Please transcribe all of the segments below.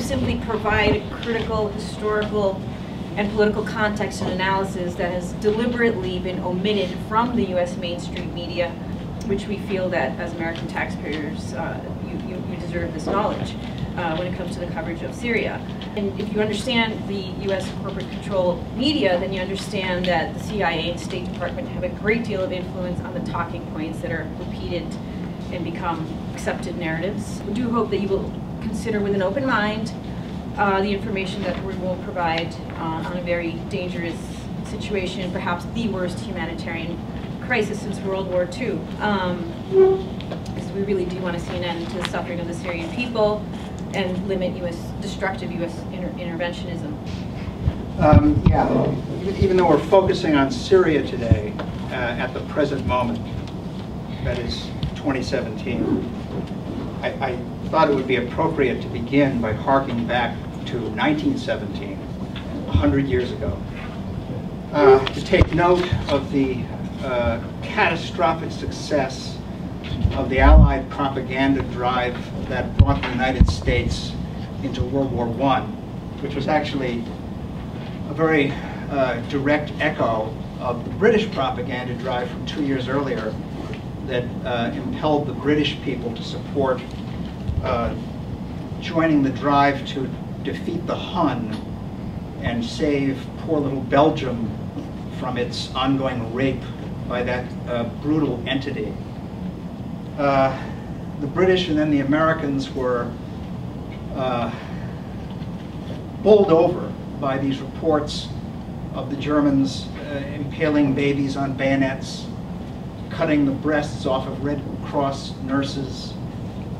simply provide critical, historical, and political context and analysis that has deliberately been omitted from the U.S. mainstream media, which we feel that as American taxpayers, you deserve this knowledge when it comes to the coverage of Syria. And if you understand the U.S. corporate control media, then you understand that the CIA and State Department have a great deal of influence on the talking points that are repeated and become accepted narratives. We do hope that you will consider with an open mind the information that we will provide on a very dangerous situation, perhaps the worst humanitarian crisis since World War II. Because we really do want to see an end to the suffering of the Syrian people and limit destructive U.S. interventionism. Yeah, even though we're focusing on Syria today, at the present moment, that is 2017, I thought it would be appropriate to begin by harking back to 1917, 100 years ago, to take note of the catastrophic success of the Allied propaganda drive that brought the United States into World War I, which was actually a very direct echo of the British propaganda drive from 2 years earlier that impelled the British people to support joining the drive to defeat the Hun and save poor little Belgium from its ongoing rape by that brutal entity. The British and then the Americans were bowled over by these reports of the Germans impaling babies on bayonets, cutting the breasts off of Red Cross nurses.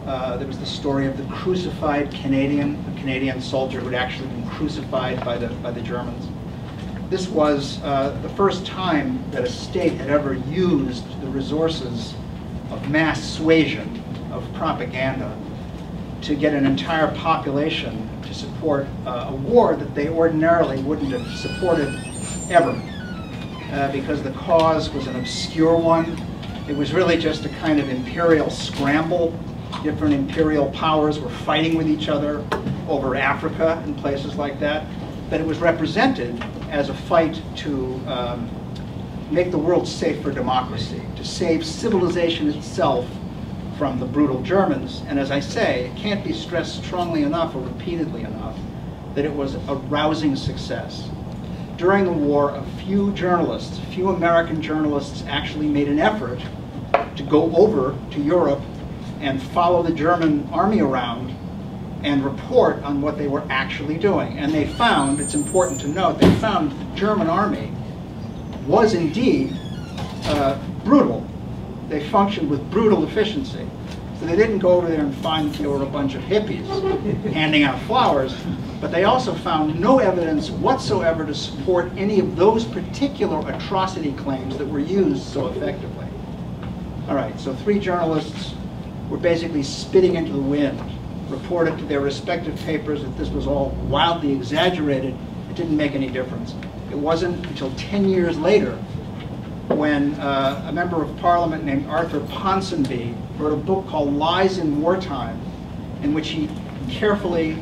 There was the story of the crucified Canadian soldier who had actually been crucified by the Germans. This was the first time that a state had ever used the resources of mass suasion, of propaganda, to get an entire population to support a war that they ordinarily wouldn't have supported ever, because the cause was an obscure one. It was really just a kind of imperial scramble. Different imperial powers were fighting with each other over Africa and places like that. But it was represented as a fight to make the world safe for democracy, to save civilization itself from the brutal Germans. And as I say, it can't be stressed strongly enough or repeatedly enough that it was a rousing success. During the war, a few American journalists actually made an effort to go over to Europe and follow the German army around and report on what they were actually doing. And they found, it's important to note, they found the German army was indeed brutal. They functioned with brutal efficiency. So they didn't go over there and find that there were a bunch of hippies handing out flowers, but they also found no evidence whatsoever to support any of those particular atrocity claims that were used so effectively. All right, so 3 journalists were basically spitting into the wind, reported to their respective papers that this was all wildly exaggerated. It didn't make any difference. It wasn't until 10 years later when a member of parliament named Arthur Ponsonby wrote a book called Lies in Wartime, in which he carefully,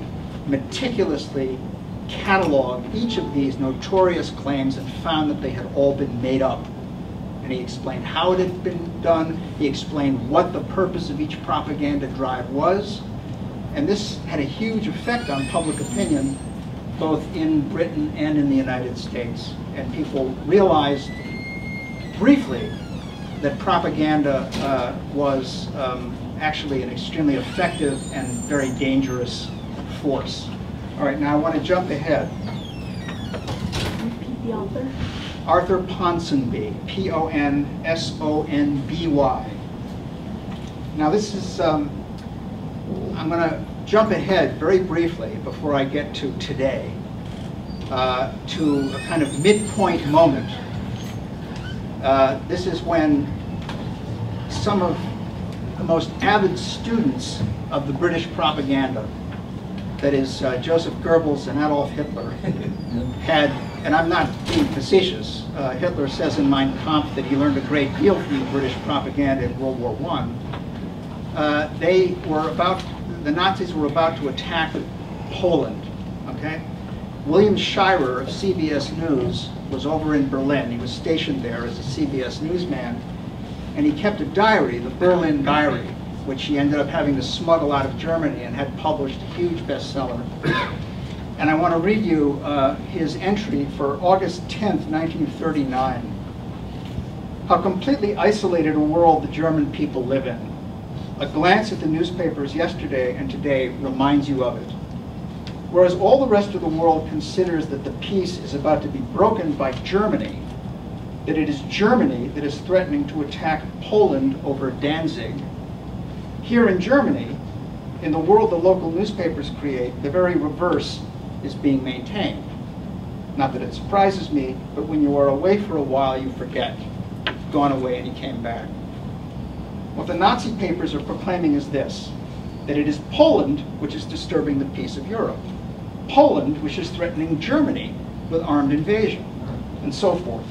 meticulously cataloged each of these notorious claims and found that they had all been made up. And he explained how it had been done. He explained what the purpose of each propaganda drive was. And this had a huge effect on public opinion, both in Britain and in the United States. And people realized briefly that propaganda was actually an extremely effective and very dangerous force. All right, now I want to jump ahead. Repeat the author. Arthur Ponsonby, P-O-N-S-O-N-B-Y. Now this is, I'm going to jump ahead very briefly before I get to today, to a kind of midpoint moment. This is when some of the most avid students of the British propaganda, that is Joseph Goebbels and Adolf Hitler, had, and I'm not being facetious, Hitler says in Mein Kampf that he learned a great deal from the British propaganda in World War I. The Nazis were about to attack Poland, okay? William Shirer of CBS News was over in Berlin. He was stationed there as a CBS newsman, and he kept a diary, the Berlin Diary, which he ended up having to smuggle out of Germany and had published a huge bestseller. And I want to read you his entry for August 10th, 1939. How completely isolated a world the German people live in. A glance at the newspapers yesterday and today reminds you of it. Whereas all the rest of the world considers that the peace is about to be broken by Germany, that it is Germany that is threatening to attack Poland over Danzig, here in Germany, in the world the local newspapers create, the very reverse is being maintained. Not that it surprises me, but when you are away for a while, you forget. You've gone away and you came back. What the Nazi papers are proclaiming is this, that it is Poland which is disturbing the peace of Europe. Poland which is threatening Germany with armed invasion, and so forth.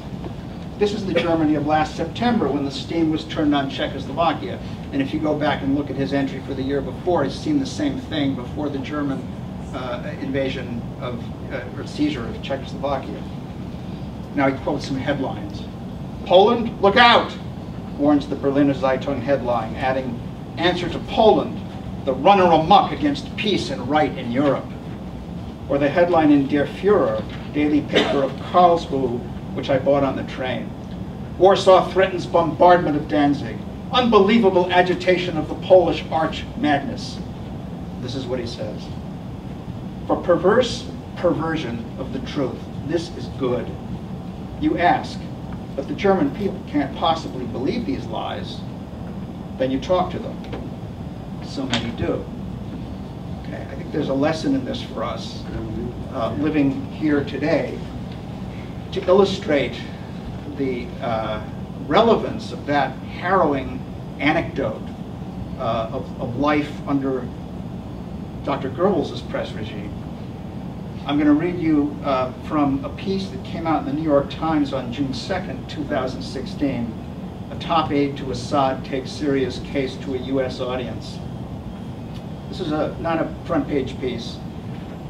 This is the Germany of last September when the steam was turned on Czechoslovakia. And if you go back and look at his entry for the year before, he's seen the same thing before the German invasion of, or seizure of Czechoslovakia. Now he quotes some headlines. Poland, look out, warns the Berliner Zeitung headline, adding, answer to Poland, the runner amok against peace and right in Europe. Or the headline in Der Führer, daily paper of Karlsruhe, which I bought on the train. Warsaw threatens bombardment of Danzig. Unbelievable agitation of the Polish arch madness. This is what he says. For perverse perversion of the truth, this is good. You ask, but the German people can't possibly believe these lies. Then you talk to them. So many do. Okay, I think there's a lesson in this for us, living here today, to illustrate the relevance of that harrowing anecdote of life under Dr. Goebbels' press regime. I'm going to read you from a piece that came out in the New York Times on June 2nd, 2016. A top aide to Assad takes Syria's case to a U.S. audience. This is not a front page piece,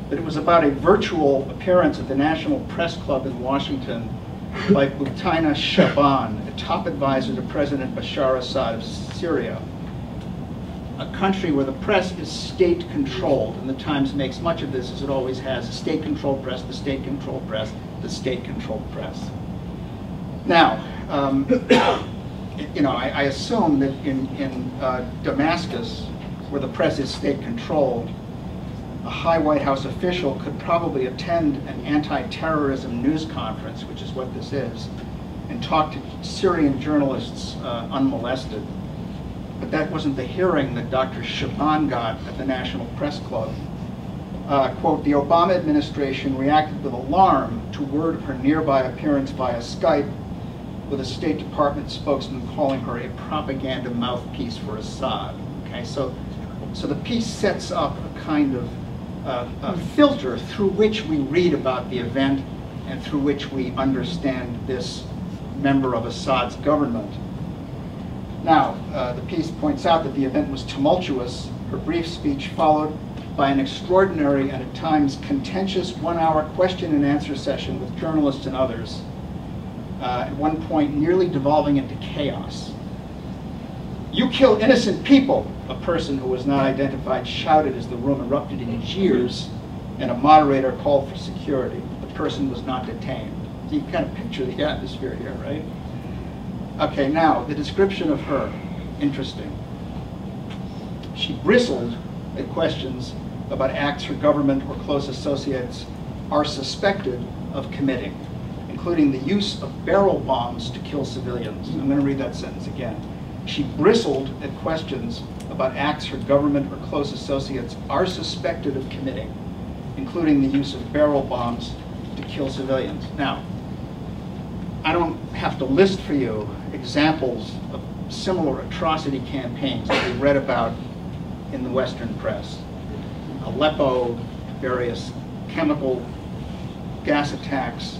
but it was about a virtual appearance at the National Press Club in Washington by Butaina Shaban, a top advisor to President Bashar Assad of Syria, a country where the press is state-controlled, and the Times makes much of this, as it always has, the state-controlled press, the state-controlled press, the state-controlled press. Now, you know, I assume that in Damascus, where the press is state-controlled, a high White House official could probably attend an anti-terrorism news conference, which is what this is, and talk to Syrian journalists unmolested. But that wasn't the hearing that Dr. Shaban got at the National Press Club. Quote, the Obama administration reacted with alarm to word of her nearby appearance via Skype with a State Department spokesman calling her a propaganda mouthpiece for Assad. Okay, so the piece sets up a kind of a filter through which we read about the event and through which we understand this member of Assad's government. Now, the piece points out that the event was tumultuous. Her brief speech followed by an extraordinary and at times contentious one-hour question and answer session with journalists and others, at one point nearly devolving into chaos. You kill innocent people, a person who was not identified shouted as the room erupted in jeers, and a moderator called for security. The person was not detained. So you kind of picture the atmosphere here, right? Okay, now, the description of her, interesting. She bristled at questions about acts her government or close associates are suspected of committing, including the use of barrel bombs to kill civilians. I'm going to read that sentence again. She bristled at questions about acts her government or close associates are suspected of committing, including the use of barrel bombs to kill civilians. Now, I don't have to list for you examples of similar atrocity campaigns that we read about in the Western press. Aleppo, various chemical gas attacks,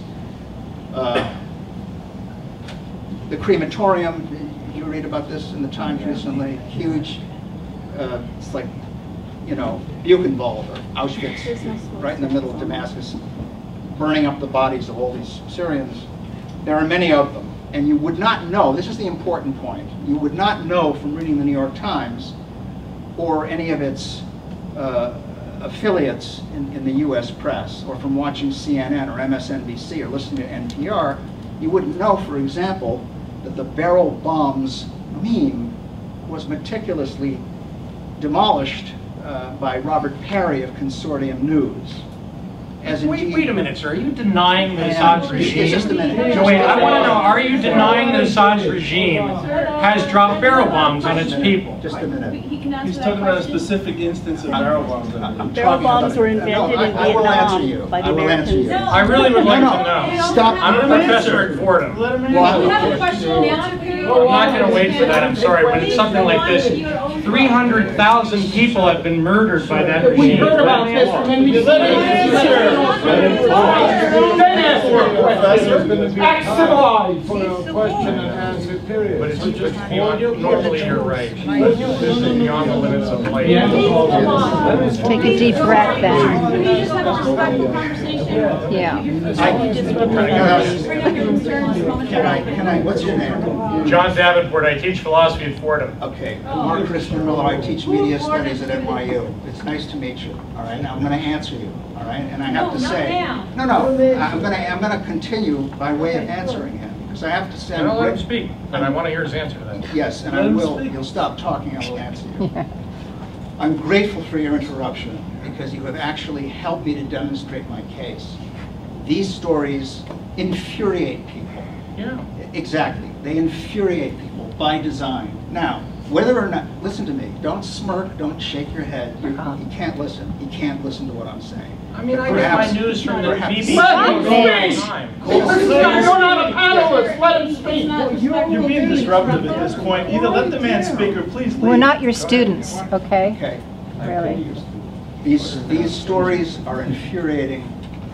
the crematorium. You read about this in the Times recently. Huge, it's like, you know, Buchenwald or Auschwitz, right in the middle of Damascus, burning up the bodies of all these Syrians. There are many of them. And you would not know, this is the important point, you would not know from reading the New York Times or any of its affiliates in the US press, or from watching CNN or MSNBC or listening to NPR, you wouldn't know, for example, that the barrel bombs meme was meticulously demolished by Robert Parry of Consortium News. Wait a minute, sir. Are you denying the Assad's regime? Just a minute. Wait, I want to know, are you denying that Assad's regime has dropped barrel bombs on its people? Just a minute. He's talking about a specific instance of barrel bombs. Barrel bombs were invented in I will answer you. Vietnam by the I will answer Americans. you. I really would like to know. Stop. I'm a professor at Fordham. Well, You have a question and answer period? I'm not going to wait for that. I'm sorry. When it's something like this, 300,000 people have been murdered by that regime. We heard about this from NBC. Act civilized. For a question and answer period. But it's just normally you're right. This is beyond the limits of play. Take a deep breath then. Can we just have a respectful conversation? Yeah. Can I, what's your name? John Davenport. I teach philosophy at Fordham. Okay, Mark Crispin Miller. I teach media studies at NYU. It's nice to meet you. All right, now I'm going to answer you. All right, and I have to say, no, I'm going to continue by way of answering him, because I have to say. I don't let him speak, and I want to hear his answer to that. Yes, and I will. You'll stop talking. I will answer you. I'm grateful for your interruption, because you have actually helped me to demonstrate my case. These stories infuriate people. Yeah. Exactly. They infuriate people by design. Now, whether or not, listen to me, don't smirk, don't shake your head. You can't listen. You can't listen to what I'm saying. I mean, I get my news from the BBC. Let him speak! You're not a panelist! Let him speak! You're being disruptive at this point. Either let the man speak or please leave. We're not your students, okay? Okay. Really. These stories are infuriating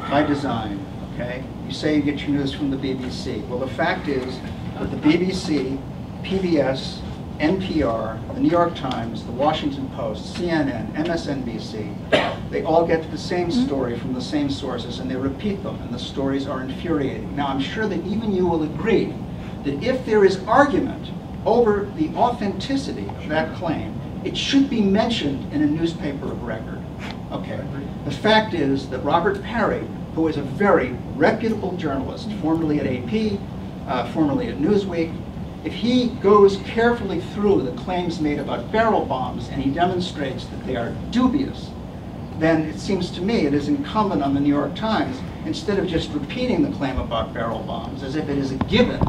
by design, okay? You say you get your news from the BBC. Well, the fact is that the BBC, PBS, NPR, the New York Times, the Washington Post, CNN, MSNBC, they all get the same story from the same sources, and they repeat them, and the stories are infuriating. Now, I'm sure that even you will agree that if there is argument over the authenticity of that claim, it should be mentioned in a newspaper of record. Okay. The fact is that Robert Parry, who is a very reputable journalist, formerly at AP, formerly at Newsweek, if he goes carefully through the claims made about barrel bombs and he demonstrates that they are dubious, then it seems to me it is incumbent on the New York Times, instead of just repeating the claim about barrel bombs as if it is a given,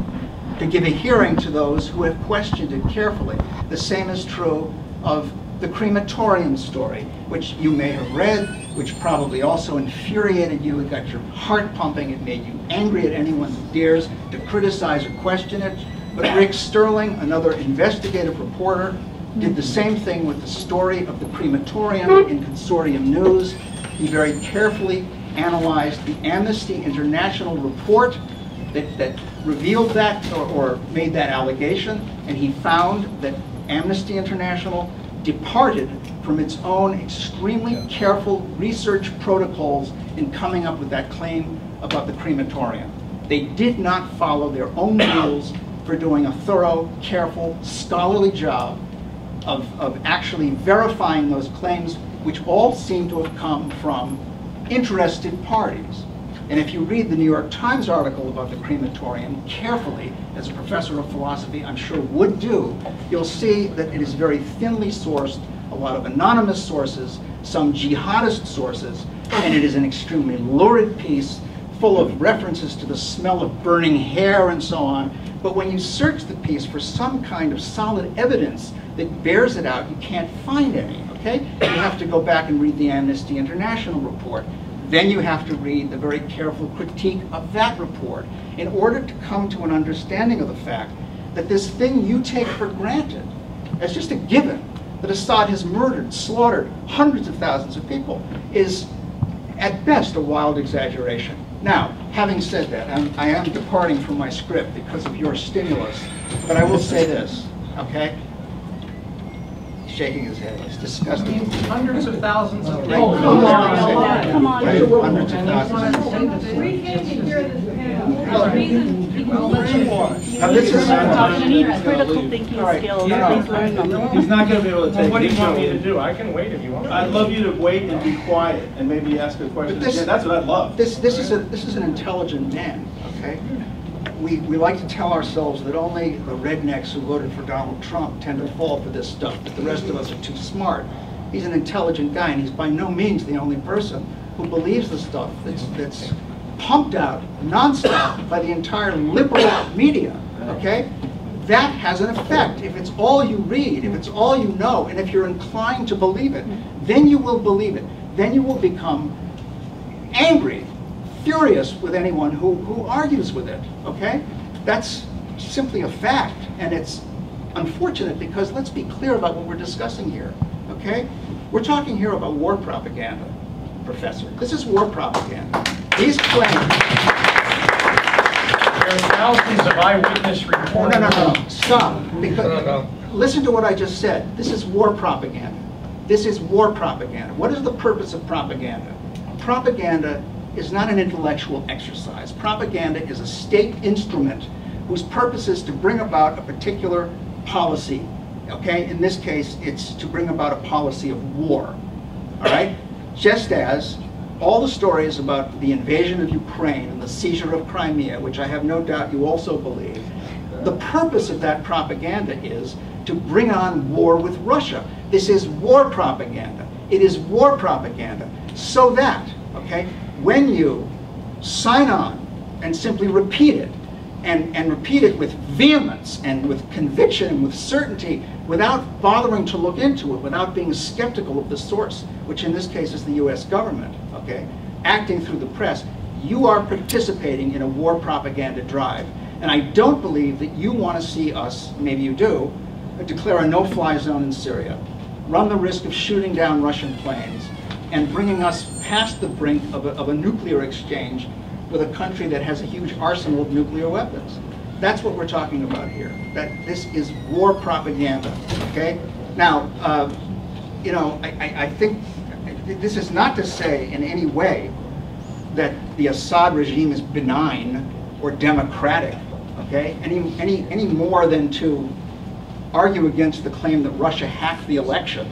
to give a hearing to those who have questioned it carefully. The same is true of the crematorium story, which you may have read, which probably also infuriated you. It got your heart pumping. It made you angry at anyone who dares to criticize or question it. But Rick Sterling, another investigative reporter, did the same thing with the story of the crematorium in Consortium News. He very carefully analyzed the Amnesty International report that revealed that or made that allegation, and he found that Amnesty International departed from its own extremely careful research protocols in coming up with that claim about the crematorium. They did not follow their own rules for doing a thorough, careful, scholarly job of actually verifying those claims, which all seem to have come from interested parties. And if you read the New York Times article about the crematorium carefully, as a professor of philosophy I'm sure would do, you'll see that it is very thinly sourced, a lot of anonymous sources, some jihadist sources, and it is an extremely lurid piece full of references to the smell of burning hair and so on. But when you search the piece for some kind of solid evidence that bears it out, you can't find any, okay? You have to go back and read the Amnesty International report. Then you have to read the very careful critique of that report in order to come to an understanding of the fact that this thing you take for granted as just a given, that Assad has murdered, slaughtered hundreds of thousands of people, is at best a wild exaggeration. Now, having said that, I am departing from my script because of your stimulus, but I will say this, okay? shaking his head. It's disgusting. Hundreds of thousands of Right. people. Come on. Right. Hundreds of thousands. Now, this is You need critical thinking skills, please learn them. He's not going to be able to Well, take what do his you want me show. to do? I can wait if you want. I'd love you to wait and be quiet and maybe ask a question But this- again. That's what I'd love. This is an intelligent man, okay? We like to tell ourselves that only the rednecks who voted for Donald Trump tend to fall for this stuff, that the rest of us are too smart. He's an intelligent guy, and he's by no means the only person who believes the stuff that's pumped out nonstop by the entire liberal media, okay? That has an effect. If it's all you read, if it's all you know, and if you're inclined to believe it, then you will believe it. Then you will become angry, furious with anyone who argues with it, okay? That's simply a fact, and it's unfortunate because let's be clear about what we're discussing here, okay? We're talking here about war propaganda, Professor. This is war propaganda. These claims... There are thousands of eyewitness reports. No. Stop. Because, listen to what I just said. This is war propaganda. This is war propaganda. What is the purpose of propaganda? Propaganda is not an intellectual exercise. Propaganda is a state instrument whose purpose is to bring about a particular policy. Okay? In this case, it's to bring about a policy of war. All right? Just as all the stories about the invasion of Ukraine and the seizure of Crimea, which I have no doubt you also believe, the purpose of that propaganda is to bring on war with Russia. This is war propaganda. It is war propaganda. So that, okay, when you sign on and simply repeat it, and repeat it with vehemence and with conviction and with certainty, without bothering to look into it, without being skeptical of the source, which in this case is the US government, okay, acting through the press, you are participating in a war propaganda drive. And I don't believe that you want to see us, maybe you do, declare a no-fly zone in Syria, run the risk of shooting down Russian planes, and bringing us past the brink of a nuclear exchange with a country that has a huge arsenal of nuclear weapons. That's what we're talking about here. That this is war propaganda, okay? Now, you know, I think this is not to say in any way that the Assad regime is benign or democratic, okay? Any more than to argue against the claim that Russia hacked the election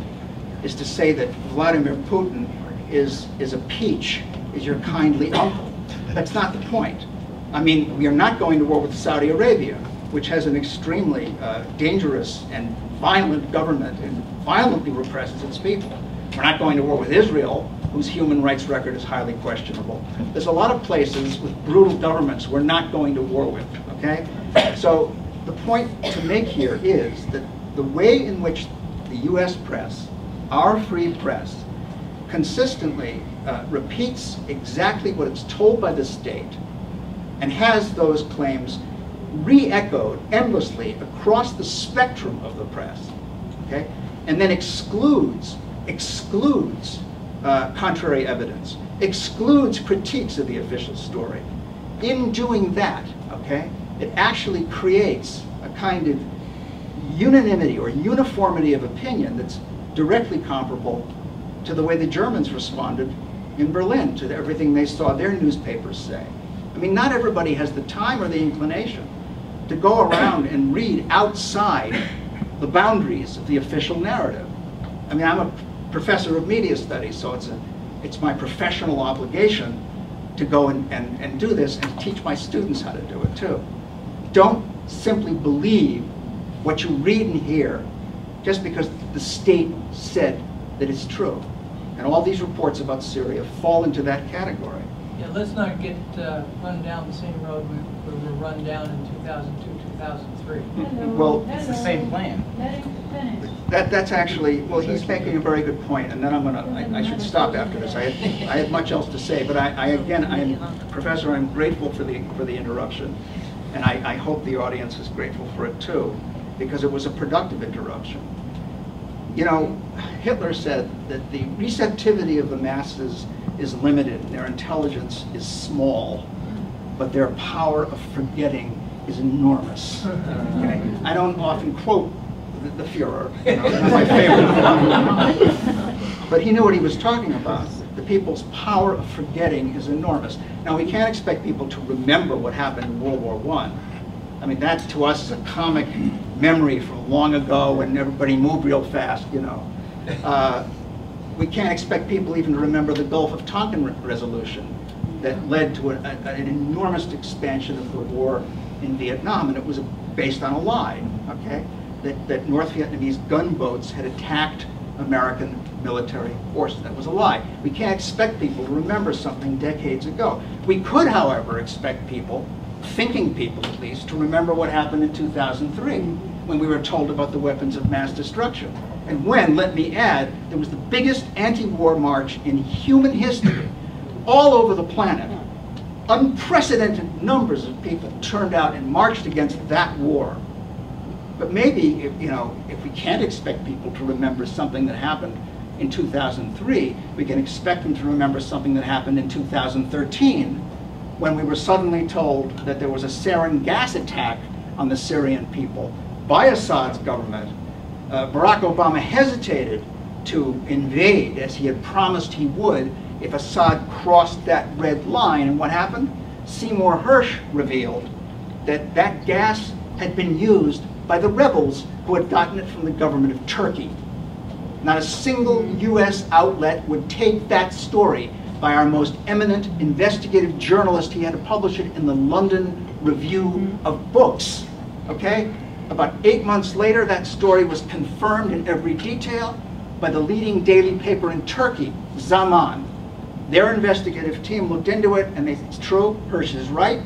is to say that Vladimir Putin is a peach, is your kindly uncle. That's not the point. I mean, we are not going to war with Saudi Arabia, which has an extremely dangerous and violent government and violently represses its people. We're not going to war with Israel, whose human rights record is highly questionable. There's a lot of places with brutal governments we're not going to war with, okay? So the point to make here is that the way in which the US press, our free press, consistently repeats exactly what it's told by the state and has those claims re-echoed endlessly across the spectrum of the press, okay? And then excludes contrary evidence, excludes critiques of the official story. In doing that, okay, it actually creates a kind of unanimity or uniformity of opinion that's directly comparable to the way the Germans responded in Berlin to everything they saw their newspapers say. I mean, not everybody has the time or the inclination to go around and read outside the boundaries of the official narrative. I mean, I'm a professor of media studies, so it's my professional obligation to go and do this and teach my students how to do it too. Don't simply believe what you read and hear just because the state said that it's true. And all these reports about Syria fall into that category. Yeah, let's not get run down the same road we were run down in 2002, 2003. Well, It's the same plan. that's actually, well, he's making a very good point, and then I should stop after this. I had much else to say, but Professor, I'm grateful for the interruption, and I hope the audience is grateful for it too, because it was a productive interruption. You know, Hitler said that the receptivity of the masses is limited, and their intelligence is small, but their power of forgetting is enormous. Okay? I don't often quote the Führer, you know, my favorite. But he knew what he was talking about. The people's power of forgetting is enormous. Now, we can't expect people to remember what happened in World War I. I mean, that to us is a comic memory from long ago when everybody moved real fast, you know. We can't expect people even to remember the Gulf of Tonkin resolution that led to an enormous expansion of the war in Vietnam, and it was based on a lie, okay? That North Vietnamese gunboats had attacked American military forces. That was a lie. We can't expect people to remember something decades ago. We could, however, expect people, thinking people at least, to remember what happened in 2003 when we were told about the weapons of mass destruction. And when, let me add, there was the biggest anti-war march in human history all over the planet. Unprecedented numbers of people turned out and marched against that war. But maybe, if we can't expect people to remember something that happened in 2003, we can expect them to remember something that happened in 2013, when we were suddenly told that there was a sarin gas attack on the Syrian people by Assad's government. Barack Obama hesitated to invade, as he had promised he would, if Assad crossed that red line. And what happened? Seymour Hersh revealed that that gas had been used by the rebels who had gotten it from the government of Turkey. Not a single US outlet would take that story by our most eminent investigative journalist. He had to publish it in the London Review of Books, okay? About 8 months later, that story was confirmed in every detail by the leading daily paper in Turkey, Zaman. Their investigative team looked into it, and it's true, Hersh is right.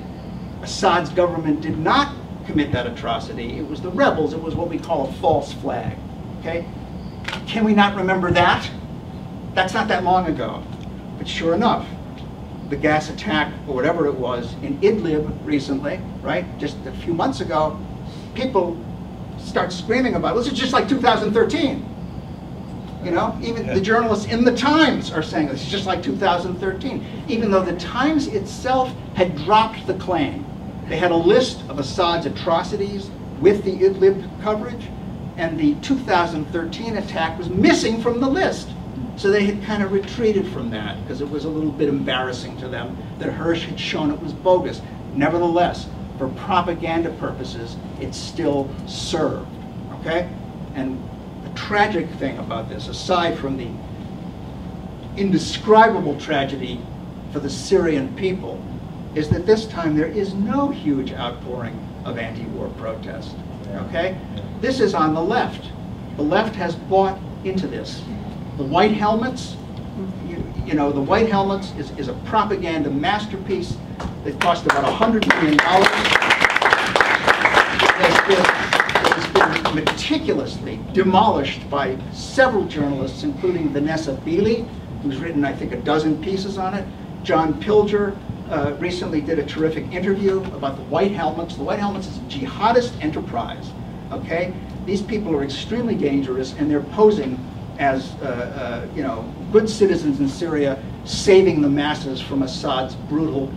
Assad's government did not commit that atrocity. It was the rebels. It was what we call a false flag, okay? Can we not remember that? That's not that long ago. But sure enough, the gas attack, or whatever it was, in Idlib recently, right, just a few months ago, people start screaming about it. This is just like 2013. You know, even the journalists in the Times are saying this is just like 2013, even though the Times itself had dropped the claim. They had a list of Assad's atrocities with the Idlib coverage, and the 2013 attack was missing from the list. So they had kind of retreated from that because it was a little bit embarrassing to them that Hersh had shown it was bogus. Nevertheless, for propaganda purposes, it still served, okay? And the tragic thing about this, aside from the indescribable tragedy for the Syrian people, is that this time there is no huge outpouring of anti-war protest, okay? This is on the left. The left has bought into this. The white helmets, you know, the white helmets is a propaganda masterpiece that cost about $100 million. It has been meticulously demolished by several journalists, including Vanessa Beeley, who's written, I think, 12 pieces on it. John Pilger recently did a terrific interview about the white helmets. The white helmets is a jihadist enterprise, okay? These people are extremely dangerous, and they're posing as you know, good citizens in Syria, saving the masses from Assad's brutal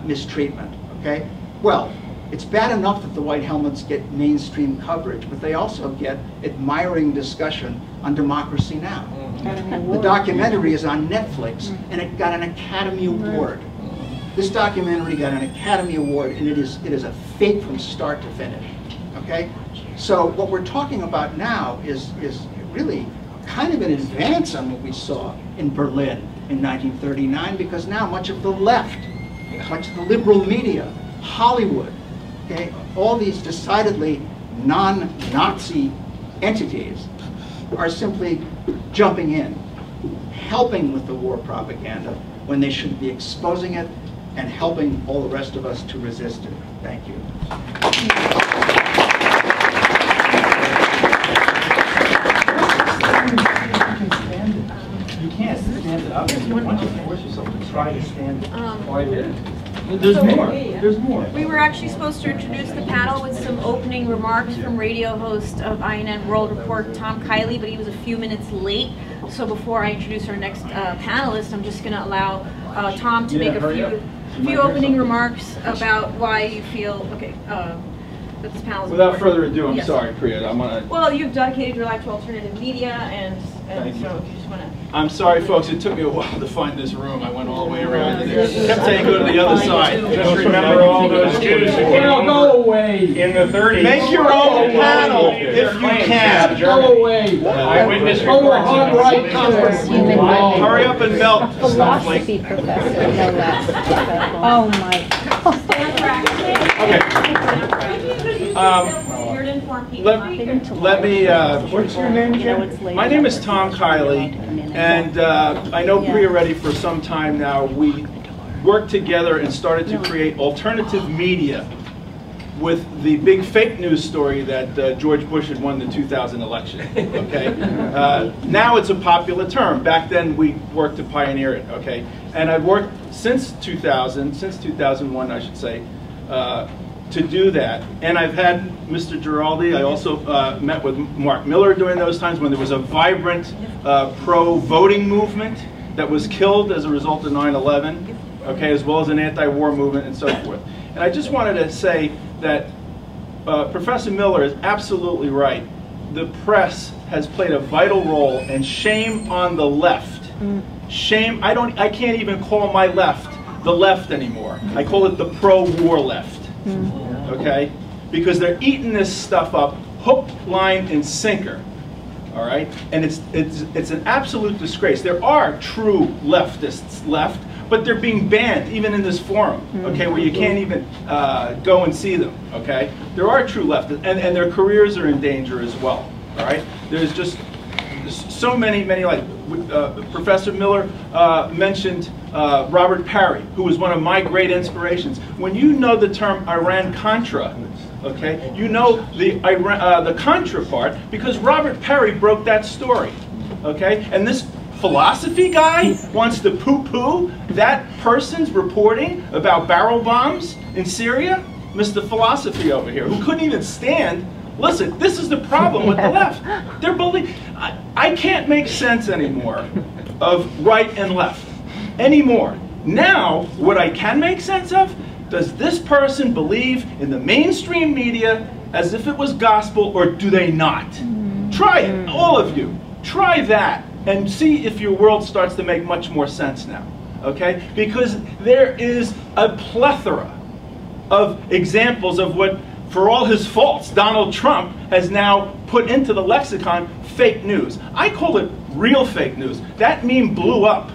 mistreatment, okay? Well, it's bad enough that the white helmets get mainstream coverage, but they also get admiring discussion on Democracy Now! The documentary is on Netflix, and it got an Academy Award. This documentary got an Academy Award, and it is a fake from start to finish, okay? So what we're talking about now is really kind of an advance on what we saw in Berlin in 1939, because now much of the left, much of the liberal media, Hollywood, okay, all these decidedly non-Nazi entities are simply jumping in, helping with the war propaganda when they should be exposing it and helping all the rest of us to resist it. Thank you. You can't stand it up. Why don't you force yourself to try to stand it? I did. There's more. There's more. We were actually supposed to introduce the panel with some opening remarks from radio host of INN World Report, Tom Kiely, but he was a few minutes late. So before I introduce our next panelist, I'm just going to allow Tom to make a few opening remarks about why you feel, okay, this panel is Without important. further ado, I'm Yes. sorry, Priya. I'm gonna. Well, you've dedicated your life to alternative media, and Thank you. so if you just want to. I'm sorry, folks. It took me a while to find this room. I went all the way around. And they kept saying go to the other side. Just remember all those Jews who came Well, over go away. in the 30s. Make your own panel if you can. Go away. Eyewitness Go to a reports hard of right conference. Human rights. Hurry up and melt. Philosophy professor, no less. Oh, my. You're to inform people. Let me, what's your name again? My name is Tom Kiely, and I know Priya Reddy for some time now. We worked together and started to create alternative media with the big fake news story that George Bush had won the 2000 election, okay? Now it's a popular term. Back then we worked to pioneer it, okay? And I've worked since 2001 I should say, to do that. And I've had Mr. Giraldi. I also met with Mark Miller during those times when there was a vibrant pro-voting movement that was killed as a result of 9/11, okay, as well as an anti-war movement and so forth. And I just wanted to say that Professor Miller is absolutely right. The press has played a vital role, and shame on the left. Shame, I can't even call my left the left anymore. I call it the pro-war left. Okay? Because they're eating this stuff up, hook, line, and sinker. All right? And it's an absolute disgrace. There are true leftists left, but they're being banned even in this forum, okay, where you can't even go and see them, okay? There are true leftists, and their careers are in danger as well, all right? There's just so many, like Professor Miller mentioned Robert Parry, who was one of my great inspirations. When you know the term Iran-Contra, okay, you know the Contra part, because Robert Parry broke that story, okay? And this philosophy guy wants to poo-poo that person's reporting about barrel bombs in Syria? Mr. Philosophy over here, who couldn't even stand. Listen, this is the problem with the left. They're I can't make sense anymore of right and left anymore. Now, what I can make sense of, does this person believe in the mainstream media as if it was gospel, or do they not? Try it, all of you. Try that and see if your world starts to make much more sense now, okay? Because there is a plethora of examples of what, for all his faults, Donald Trump has now put into the lexicon fake news. I call it real fake news. That meme blew up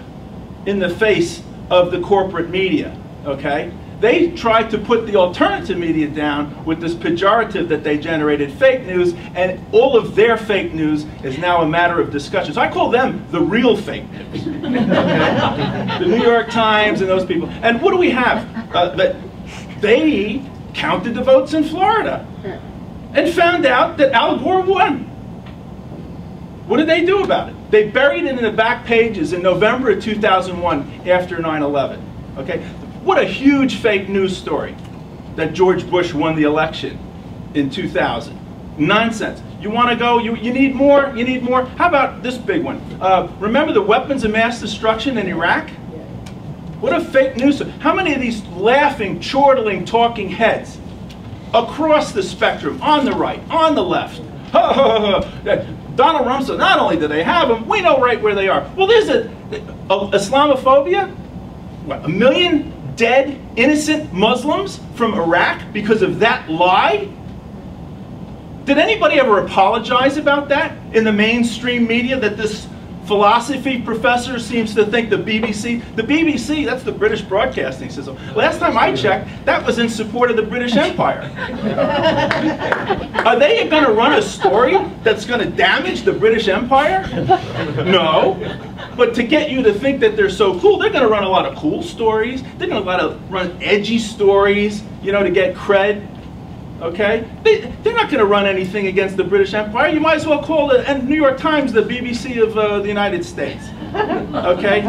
in the face of the corporate media, okay? They tried to put the alternative media down with this pejorative that they generated fake news, and all of their fake news is now a matter of discussion. So I call them the real fake news. Okay? The New York Times and those people. And what do we have? That they counted the votes in Florida and found out that Al Gore won. What did they do about it? They buried it in the back pages in November of 2001 after 9/11. Okay? What a huge fake news story that George Bush won the election in 2000. Nonsense. You want to go, you need more, you need more? How about this big one? Remember the weapons of mass destruction in Iraq? What a fake news. How many of these laughing, chortling, talking heads across the spectrum, on the right, on the left, Donald Rumsfeld, not only do they have them, we know right where they are. Well, there's a Islamophobia? What, 1 million dead, innocent Muslims from Iraq because of that lie? Did anybody ever apologize about that in the mainstream media, that this philosophy professor seems to think the BBC, that's the British Broadcasting System. Last time I checked, that was in support of the British Empire. Are they going to run a story that's going to damage the British Empire? No. But to get you to think that they're so cool, they're going to run a lot of cool stories. They're going to run edgy stories, you know, to get cred. Okay? They're not going to run anything against the British Empire. You might as well call the New York Times the BBC of the United States. Okay?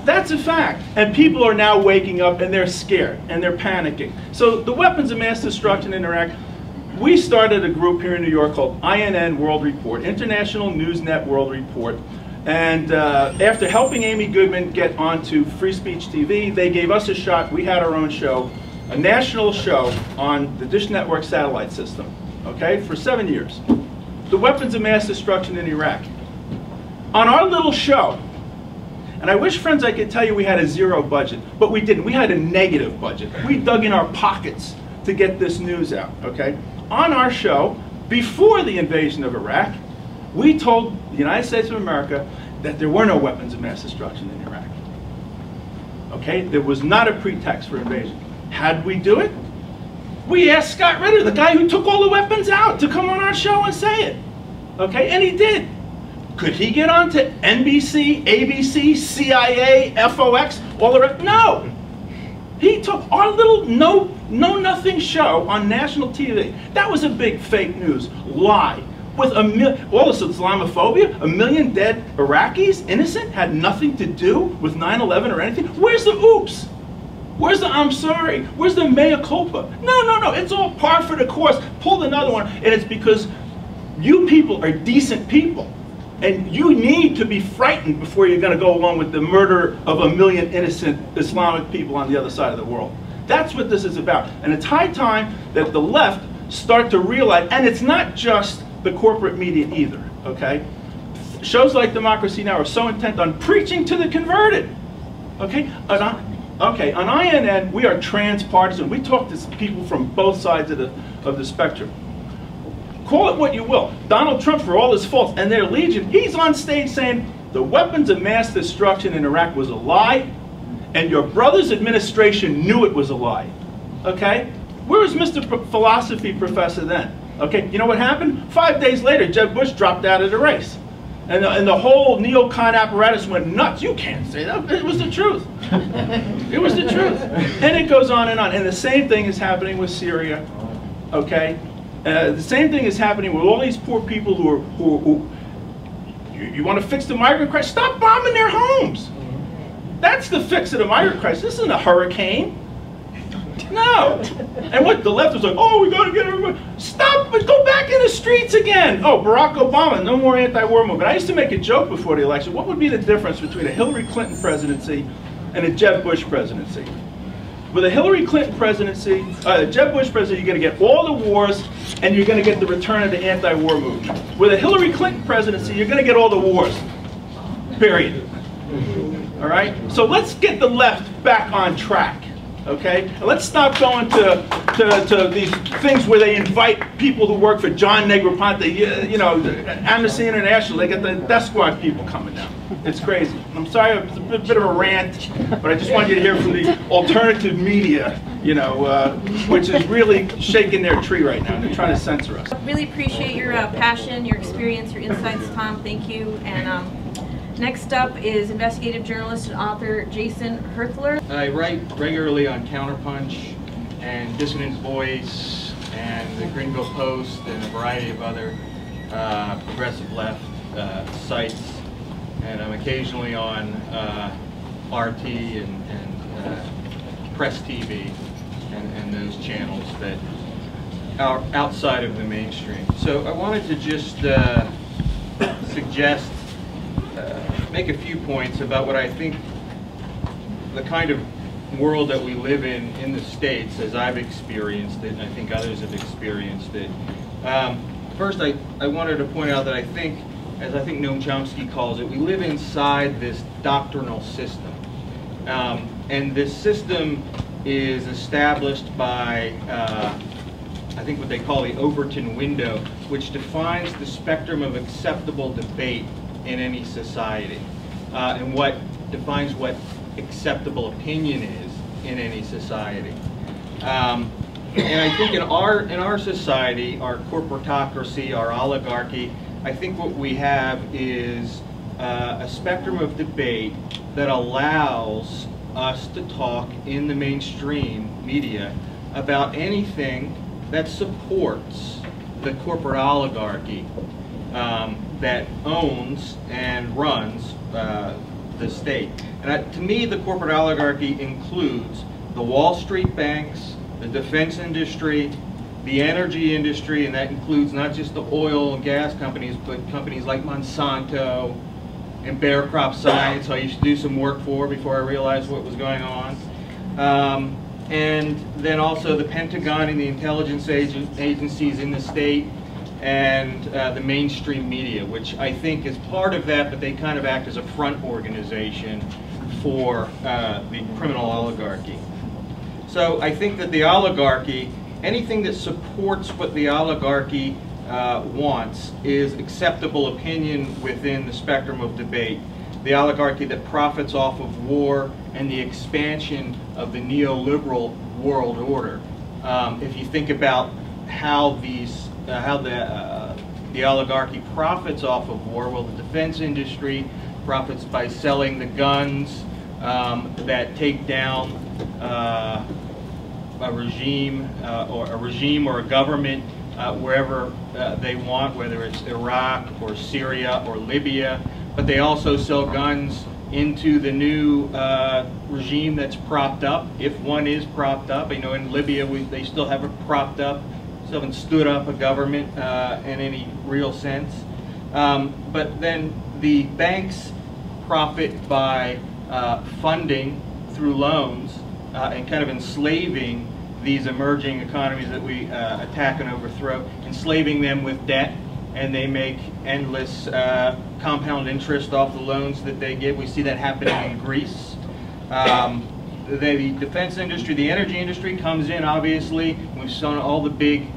That's a fact. And people are now waking up and they're scared and they're panicking. So the weapons of mass destruction in Iraq, we started a group here in New York called INN World Report, International News Net World Report. And after helping Amy Goodman get onto Free Speech TV, they gave us a shot. We had our own show. a national show on the Dish Network satellite system, okay, for 7 years. The weapons of mass destruction in Iraq. On our little show, and I wish, friends, I could tell you we had a zero budget, but we didn't. We had a negative budget. We dug in our pockets to get this news out, okay? On our show, before the invasion of Iraq, we told the United States of America that there were no weapons of mass destruction in Iraq. Okay? There was not a pretext for invasion. How'd we do it? We asked Scott Ritter, the guy who took all the weapons out, to come on our show and say it. Okay? And he did. Could he get on to NBC, ABC, CIA, FOX, all the rest? No! He took our little know-nothing show on national TV. That was a big fake news lie. With all this Islamophobia, 1 million dead Iraqis, innocent, had nothing to do with 9/11 or anything. Where's the oops? Where's the I'm sorry? Where's the mea culpa? No, it's all par for the course. Pulled another one, and it's because you people are decent people. And you need to be frightened before you're going to go along with the murder of 1 million innocent Islamic people on the other side of the world. That's what this is about. And it's high time that the left start to realize, and it's not just the corporate media either, okay? Shows like Democracy Now! Are so intent on preaching to the converted, okay? On INN, we are transpartisan. We talk to people from both sides of the spectrum. Call it what you will. Donald Trump, for all his faults, and their legion, he's on stage saying the weapons of mass destruction in Iraq was a lie, and your brother's administration knew it was a lie. Okay? Where was Mr. Philosophy Professor then? Okay, you know what happened? 5 days later, Jeb Bush dropped out of the race. And the whole neocon apparatus went nuts. You can't say that. It was the truth. It was the truth. And it goes on. And the same thing is happening with Syria. Okay? The same thing is happening with all these poor people who you want to fix the migrant crisis? Stop bombing their homes. That's the fix of the migrant crisis. This isn't a hurricane. No. And what the left was like, oh, we got to get everybody. Stop, but go back in the streets again. Oh, Barack Obama, no more anti-war movement. I used to make a joke before the election. What would be the difference between a Hillary Clinton presidency and a Jeb Bush presidency? With a Hillary Clinton presidency, Jeb Bush presidency, you're going to get all the wars and you're going to get the return of the anti-war movement. With a Hillary Clinton presidency, you're going to get all the wars. Period. All right? So let's get the left back on track. Okay? And let's stop going to these things where they invite people who work for John Negroponte, you know, Amnesty International, they get the death squad people coming down. It's crazy. I'm sorry, it's a bit of a rant, but I just wanted you to hear from the alternative media, you know, which is really shaking their tree right now. They're trying to censor us. I really appreciate your passion, your experience, your insights, Tom. Thank you. And next up is investigative journalist and author Jason Hirthler. I write regularly on Counterpunch and Dissident Voice and the Greenville Post and a variety of other progressive left sites. And I'm occasionally on RT and Press TV and those channels that are outside of the mainstream. So I wanted to just suggest, make a few points about what I think the kind of world that we live in the States, as I've experienced it, and I think others have experienced it. First, I wanted to point out that I think, as I think Noam Chomsky calls it, we live inside this doctrinal system. And this system is established by, I think what they call the Overton window, which defines the spectrum of acceptable debate in any society, and what defines what acceptable opinion is in any society. And I think in our society, our corporatocracy, our oligarchy, I think what we have is a spectrum of debate that allows us to talk in the mainstream media about anything that supports the corporate oligarchy that owns and runs the state. And to me, the corporate oligarchy includes the Wall Street banks, the defense industry, the energy industry, and that includes not just the oil and gas companies, but companies like Monsanto and Bayer Crop Science, who I used to do some work for before I realized what was going on. and then also the Pentagon and the intelligence agencies in the state, and the mainstream media, which I think is part of that, but they kind of act as a front organization for the criminal oligarchy. So I think that the oligarchy, anything that supports what the oligarchy wants, is acceptable opinion within the spectrum of debate. The oligarchy that profits off of war and the expansion of the neoliberal world order. If you think about how the oligarchy profits off of war, well, the defense industry profits by selling the guns that take down a regime or a government wherever they want, whether it's Iraq or Syria or Libya. But they also sell guns into the new regime that's propped up, if one is propped up. You know, in Libya, they still haven't propped up, still haven't stood up a government in any real sense. But then the banks profit by funding through loans and kind of enslaving these emerging economies that we attack and overthrow, enslaving them with debt, and they make endless compound interest off the loans that they give. We see that happening in Greece. The defense industry, the energy industry comes in, obviously. We've seen all the big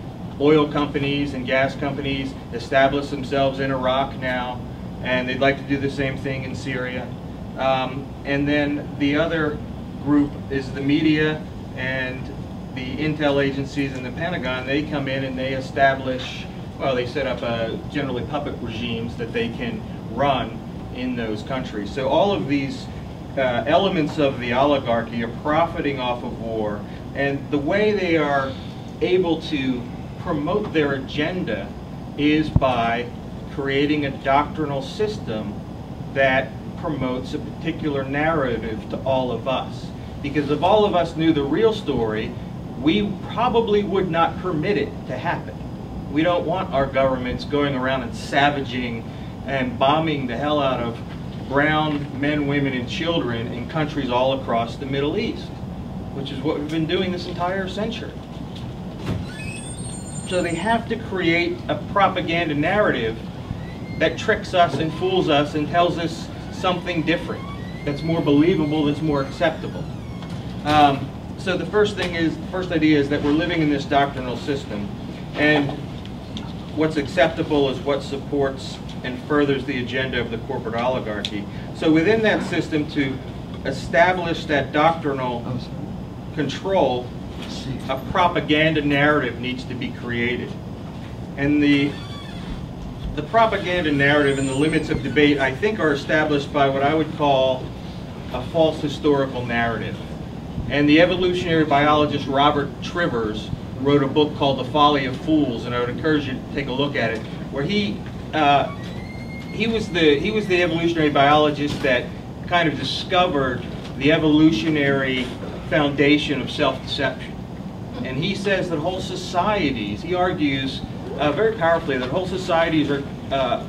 oil companies and gas companies establish themselves in Iraq now, and they'd like to do the same thing in Syria. And then the other group is the media and the intel agencies and the Pentagon. They come in and they establish, well, they set up generally puppet regimes that they can run in those countries. So all of these elements of the oligarchy are profiting off of war, and the way they are able to promote their agenda is by creating a doctrinal system that promotes a particular narrative to all of us. Because if all of us knew the real story, we probably would not permit it to happen. We don't want our governments going around and savaging and bombing the hell out of brown men, women, and children in countries all across the Middle East, which is what we've been doing this entire century. So they have to create a propaganda narrative that tricks us and fools us and tells us something different, that's more believable, that's more acceptable. So the first idea is that we're living in this doctrinal system, and what's acceptable is what supports and furthers the agenda of the corporate oligarchy. So within that system, to establish that doctrinal control, a propaganda narrative needs to be created. And the propaganda narrative and the limits of debate, I think, are established by what I would call a false historical narrative. And the evolutionary biologist Robert Trivers wrote a book called The Folly of Fools, and I would encourage you to take a look at it, where he was the evolutionary biologist that kind of discovered the evolutionary foundation of self-deception. And he says that whole societies, he argues very powerfully that whole societies are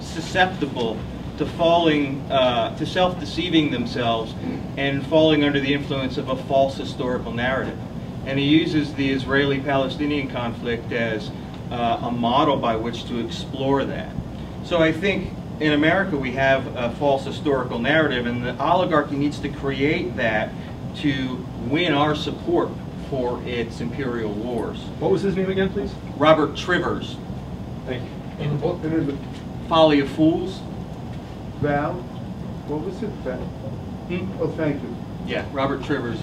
susceptible to falling, to self-deceiving themselves and falling under the influence of a false historical narrative. And he uses the Israeli-Palestinian conflict as a model by which to explore that. So I think in America we have a false historical narrative, and the oligarchy needs to create that to win our support for its imperial wars. What was his name again, please? Robert Trivers. Thank you. And the book, and the Folly of Fools. Val, what was it, Val? Oh, thank you. Yeah, Robert Trivers.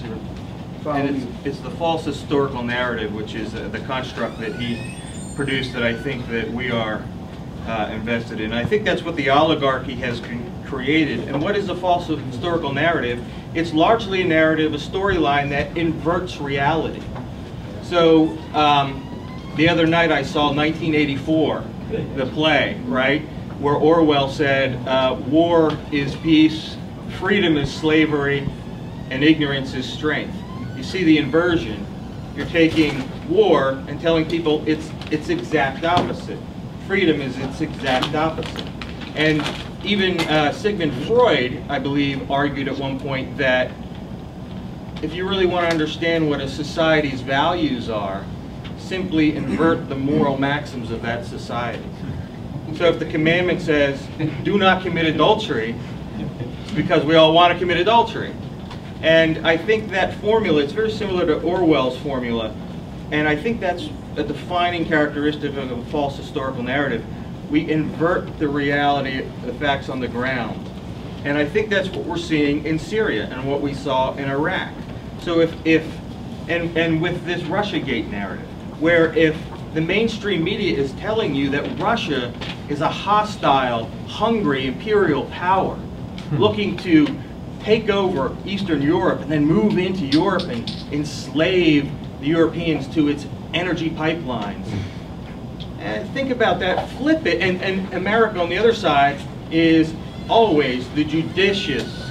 Folly. And it's the false historical narrative, which is the construct that he produced, that I think that we are invested in. I think that's what the oligarchy has created. And what is a false historical narrative? It's largely a narrative, a storyline that inverts reality. So the other night I saw 1984, the play, right, where Orwell said, war is peace, freedom is slavery, and ignorance is strength. You see the inversion. You're taking war and telling people it's exact opposite. Freedom is its exact opposite. And even Sigmund Freud, I believe, argued at one point that if you really want to understand what a society's values are, simply invert the moral maxims of that society. So if the commandment says, do not commit adultery, it's because we all want to commit adultery. And I think that formula, it's very similar to Orwell's formula, and I think that's a defining characteristic of a false historical narrative. We invert the reality, the facts on the ground. And I think that's what we're seeing in Syria and what we saw in Iraq. So and with this Russiagate narrative, where if the mainstream media is telling you that Russia is a hostile, hungry imperial power looking to take over Eastern Europe and then move into Europe and enslave the Europeans to its energy pipelines. And think about that, flip it, and America on the other side is always the judicious,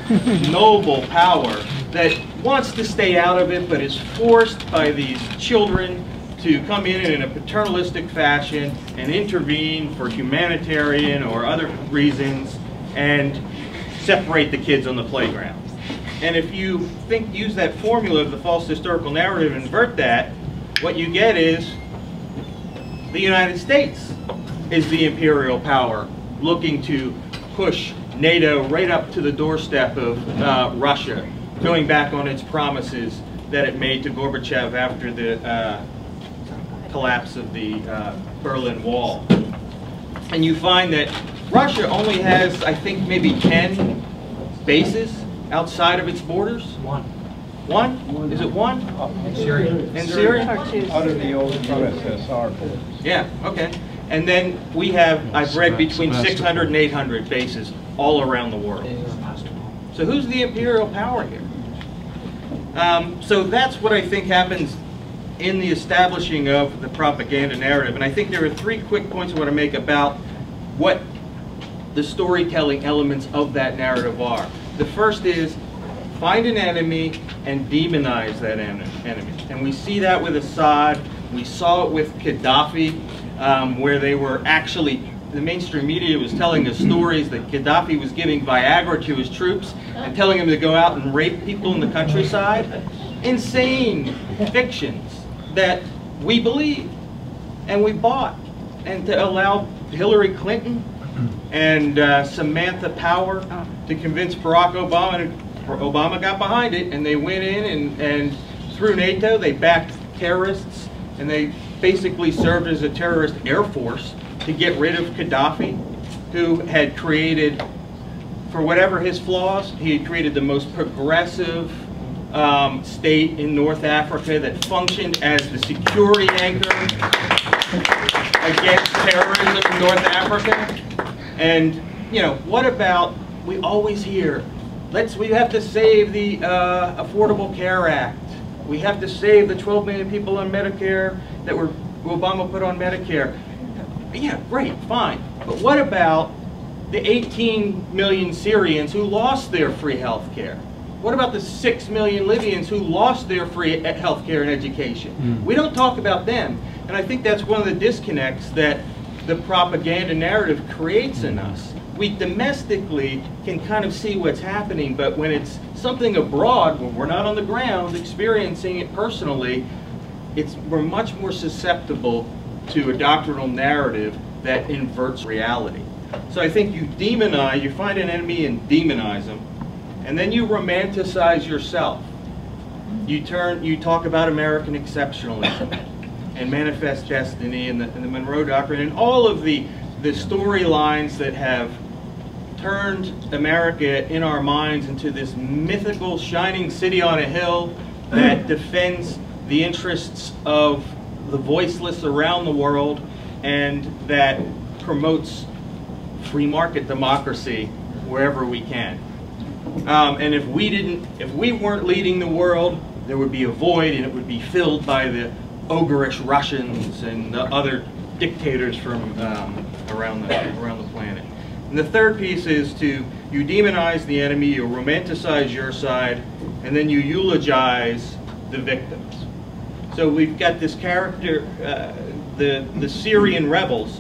noble power that wants to stay out of it but is forced by these children to come in a paternalistic fashion and intervene for humanitarian or other reasons and separate the kids on the playground. And if you use that formula of the false historical narrative and invert that, what you get is the United States is the imperial power looking to push NATO right up to the doorstep of Russia, going back on its promises that it made to Gorbachev after the collapse of the Berlin Wall. And you find that Russia only has, I think, maybe 10 bases outside of its borders. One? Is it one? In Syria. In Syria? Out of the old USSR borders. Yeah, okay. And then we have, I've read, between 600 and 800 bases all around the world. So who's the imperial power here? So that's what I think happens in the establishing of the propaganda narrative. And I think there are 3 quick points I want to make about what the storytelling elements of that narrative are. The first is find an enemy and demonize that enemy. And we see that with Assad. We saw it with Gaddafi, where they were actually, the mainstream media was telling us stories that Gaddafi was giving Viagra to his troops and telling them to go out and rape people in the countryside. Insane fictions that we believed and we bought. And to allow Hillary Clinton and Samantha Power to convince Barack Obama, and Obama got behind it, and they went in and through NATO they backed terrorists, and they basically served as a terrorist air force to get rid of Gaddafi, who had created, for whatever his flaws, he had created the most progressive state in North Africa that functioned as the security anchor against terrorism in North Africa. And, you know, what about, we always hear, we have to save the Affordable Care Act. We have to save the 12 million people on Medicare that Obama put on Medicare. Yeah, great, fine. But what about the 18 million Syrians who lost their free health care? What about the 6 million Libyans who lost their free health care and education? We don't talk about them. And I think that's one of the disconnects that the propaganda narrative creates in us. We domestically can kind of see what's happening, but when it's something abroad, when we're not on the ground experiencing it personally, we're much more susceptible to a doctrinal narrative that inverts reality. So I think you find an enemy and demonize them, and then you romanticize yourself. You talk about American exceptionalism and manifest destiny and the Monroe Doctrine and all of the storylines that have turned America in our minds into this mythical shining city on a hill that defends the interests of the voiceless around the world and that promotes free market democracy wherever we can. And if we weren't leading the world, there would be a void, and it would be filled by the ogreish Russians and the other dictators from around the planet. And the third piece is you demonize the enemy, you romanticize your side, and then you eulogize the victims. So we've got this character, the Syrian rebels,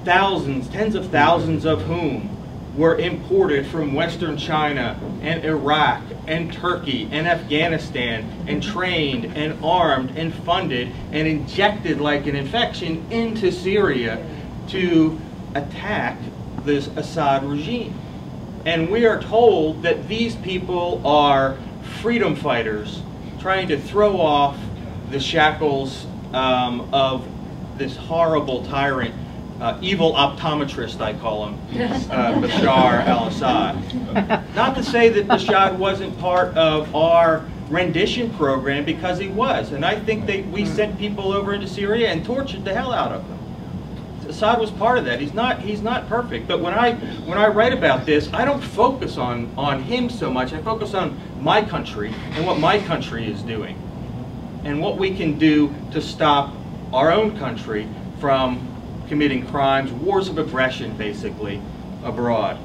thousands, tens of thousands of whom were imported from Western China and Iraq and Turkey and Afghanistan and trained and armed and funded and injected like an infection into Syria to attack this Assad regime. And we are told that these people are freedom fighters trying to throw off the shackles of this horrible tyrant, evil optometrist, I call him, Bashar al-Assad. Not to say that Bashar wasn't part of our rendition program, because he was. And I think we sent people over into Syria and tortured the hell out of them. Assad was part of that. He's not perfect. But when I write about this, I don't focus on him so much. I focus on my country and what my country is doing, and what we can do to stop our own country from committing crimes, wars of aggression, basically, abroad.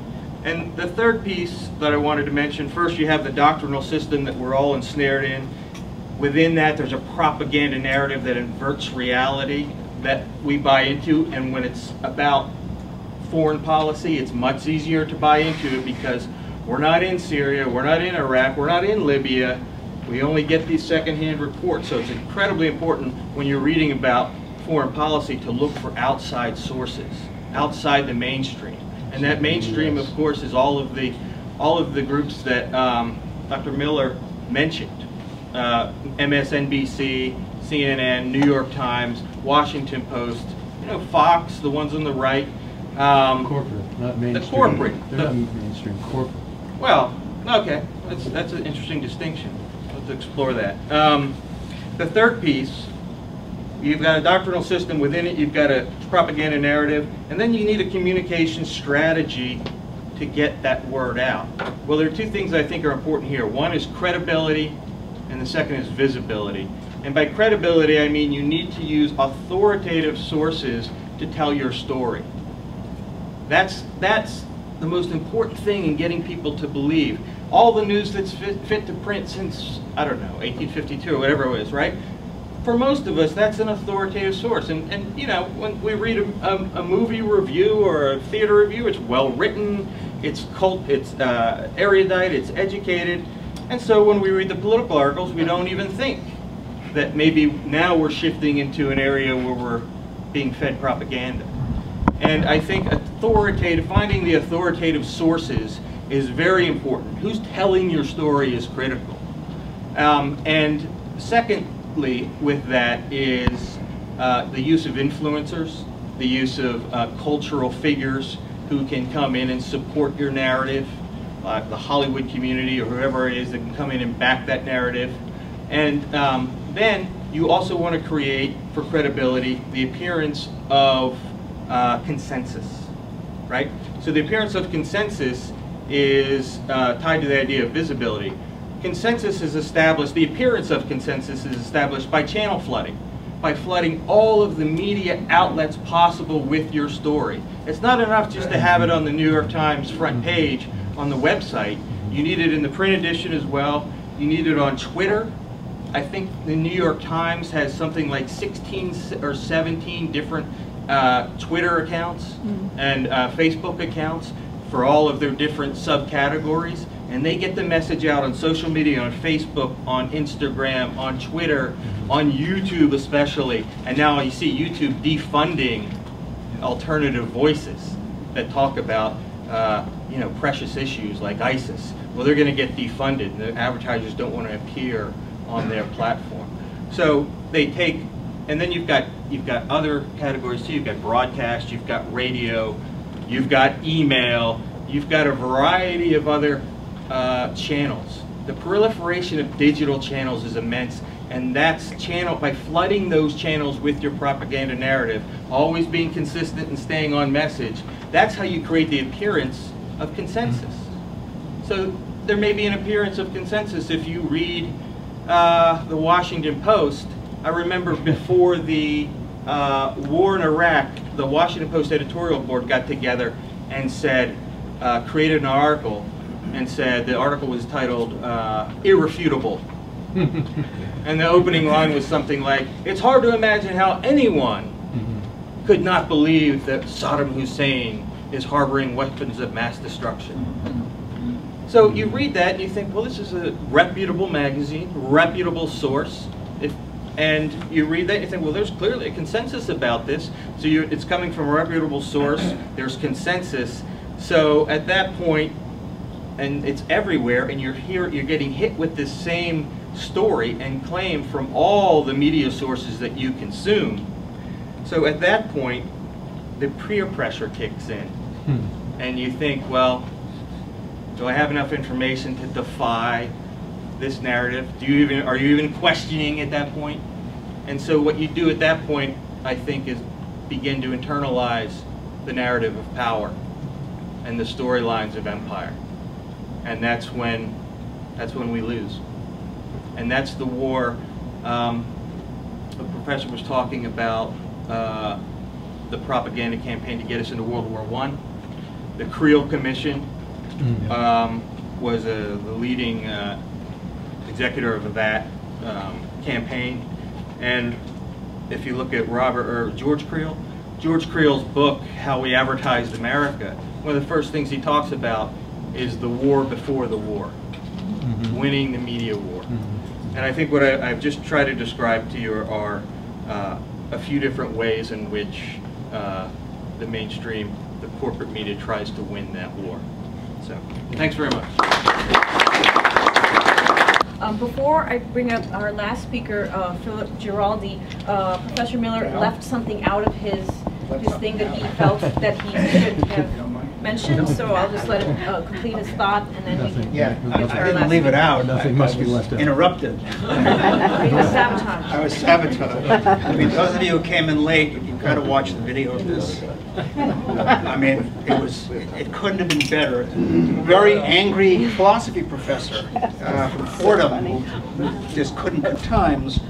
And the third piece that I wanted to mention, first you have the doctrinal system that we're all ensnared in. Within that, there's a propaganda narrative that inverts reality that we buy into, and when it's about foreign policy, it's much easier to buy into it because we're not in Syria, we're not in Iraq, we're not in Libya. We only get these secondhand reports, so it's incredibly important when you're reading about foreign policy to look for outside sources, outside the mainstream. And that mainstream, of course, is all of the groups that Dr. Miller mentioned. MSNBC, CNN, New York Times, Washington Post, Fox, the ones on the right. Corporate, not mainstream. The corporate. They're not mainstream, corporate. Well, okay, that's an interesting distinction. Let's explore that. The third piece, you've got a doctrinal system. Within it, you've got a propaganda narrative, and then you need a communication strategy to get that word out. Well, there are two things I think are important here. One is credibility, and the second is visibility. And by credibility, I mean you need to use authoritative sources to tell your story. That's the most important thing in getting people to believe. All the news that's fit to print since, I don't know, 1852 or whatever it is, right? For most of us, that's an authoritative source. And when we read a movie review or a theater review, it's well written, it's erudite, it's educated. And so when we read the political articles, we don't even think that maybe now we're shifting into an area where we're being fed propaganda. And I think finding the authoritative sources is very important. Who's telling your story is critical. And secondly, with that is the use of influencers, the use of cultural figures who can come in and support your narrative, the Hollywood community or whoever it is that can come in and back that narrative. And then you also want to create, for credibility, the appearance of consensus, right? So the appearance of consensus is tied to the idea of visibility. Consensus is established, the appearance of consensus is established by channel flooding, by flooding all of the media outlets possible with your story. It's not enough just to have it on the New York Times front page on the website. You need it in the print edition as well. You need it on Twitter. I think the New York Times has something like 16 or 17 different Twitter accounts and Facebook accounts for all of their different subcategories, and they get the message out on social media, on Facebook, on Instagram, on Twitter, on YouTube especially. And now you see YouTube defunding alternative voices that talk about precious issues like ISIS. Well, they're going to get defunded, and the advertisers don't want to appear on their platform. So they take, and then you've got other categories too. You've got broadcast, you've got radio, you've got email, you've got a variety of other channels. The proliferation of digital channels is immense, and that's by flooding those channels with your propaganda narrative, always being consistent and staying on message. That's how you create the appearance of consensus. So there may be an appearance of consensus if you read the Washington Post. I remember before the war in Iraq, the Washington Post editorial board got together and said, created an article and said, the article was titled Irrefutable. And the opening line was something like, it's hard to imagine how anyone could not believe that Saddam Hussein is harboring weapons of mass destruction. So you read that and you think, well, this is a reputable magazine, reputable source. And you read that and you think, well, there's clearly a consensus about this. So it's coming from a reputable source, there's consensus. So at that point, and it's everywhere, and you're getting hit with this same story and claim from all the media sources that you consume. So at that point, the peer pressure kicks in. And you think, well, do I have enough information to defy this narrative? Are you even questioning at that point? And so what you do at that point, I think, is begin to internalize the narrative of power and the storylines of empire. And that's when we lose. And that's the war. The professor was talking about the propaganda campaign to get us into World War I. The Creel Commission was the leading executor of that campaign. And if you look at George Creel's book, How We Advertised America, one of the first things he talks about is the war before the war, winning the media war. And I think what I've just tried to describe to you are a few different ways in which the mainstream, the corporate media, tries to win that war. So, thanks very much. Before I bring up our last speaker, Philip Giraldi, Professor Miller left something out of his thing that he felt that he should have mentioned, so I'll just let him complete his thought, and then we can get to our I didn't last leave it out. Nothing must be left out. Interrupted. He was sabotaged. I was sabotaged. I mean, those of you who came in late, you've got to watch the video of this. I mean, it couldn't have been better. Very angry philosophy professor from Fordham who just couldn't get times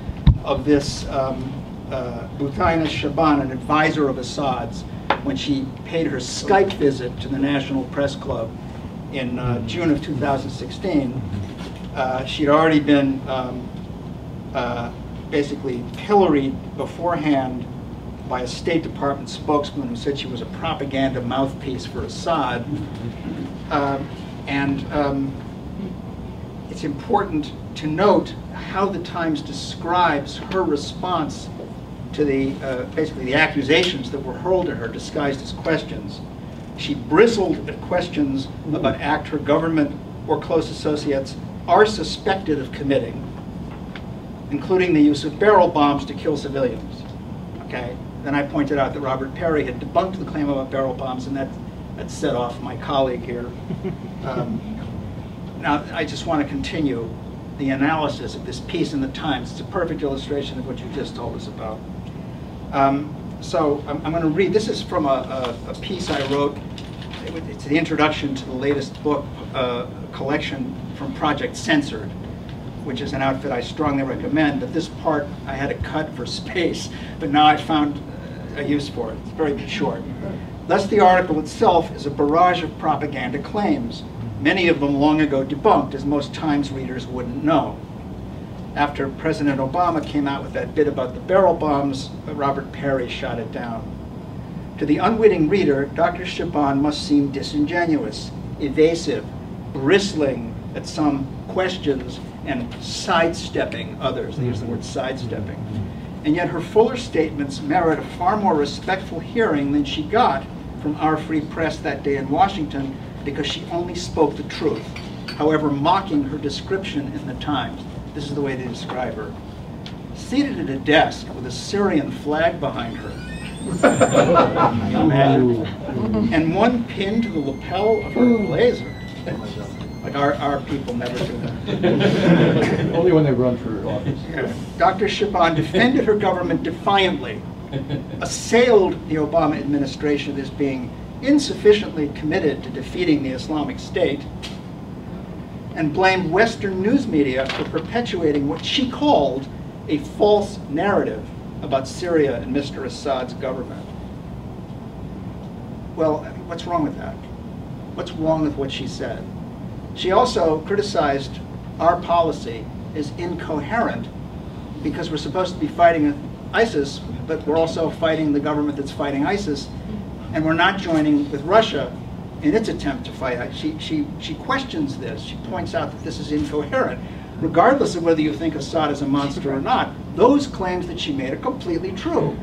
of this Buthaina Shaban, an advisor of Assad's, when she paid her Skype visit to the National Press Club in June of 2016. She'd already been basically pilloried beforehand by a State Department spokesman who said she was a propaganda mouthpiece for Assad. It's important to note how the Times describes her response to the basically the accusations that were hurled at her disguised as questions. She bristled at questions about acts her government or close associates are suspected of committing, including the use of barrel bombs to kill civilians. Okay. Then I pointed out that Robert Perry had debunked the claim about barrel bombs, and that set off my colleague here. Now, I just want to continue the analysis of this piece in the Times. It's a perfect illustration of what you just told us about. So I'm going to read. This is from a piece I wrote. It's the introduction to the latest book collection from Project Censored, which is an outfit I strongly recommend. But this part I had to cut for space, but now I found a use for it. It's very short. Thus, the article itself is a barrage of propaganda claims, many of them long ago debunked, as most Times readers wouldn't know. After President Obama came out with that bit about the barrel bombs, Robert Perry shot it down. To the unwitting reader, Dr. Shaban must seem disingenuous, evasive, bristling at some questions and sidestepping others. They use the word sidestepping. And yet her fuller statements merit a far more respectful hearing than she got from our free press that day in Washington, because she only spoke the truth, however mocking her description in the Times. This is the way they describe her. Seated at a desk with a Syrian flag behind her, can you imagine? And one pinned to the lapel of her blazer. Like our people never do that. Only when they run for office. Yeah. Dr. Shaban defended her government defiantly, assailed the Obama administration as being insufficiently committed to defeating the Islamic State, and blamed Western news media for perpetuating what she called a false narrative about Syria and Mr. Assad's government. Well, what's wrong with that? What's wrong with what she said? She also criticized our policy as incoherent because we're supposed to be fighting ISIS, but we're also fighting the government that's fighting ISIS, And we're not joining with Russia in its attempt to fight. She questions this. She points out that this is incoherent. Regardless of whether you think Assad is a monster or not, those claims that she made are completely true.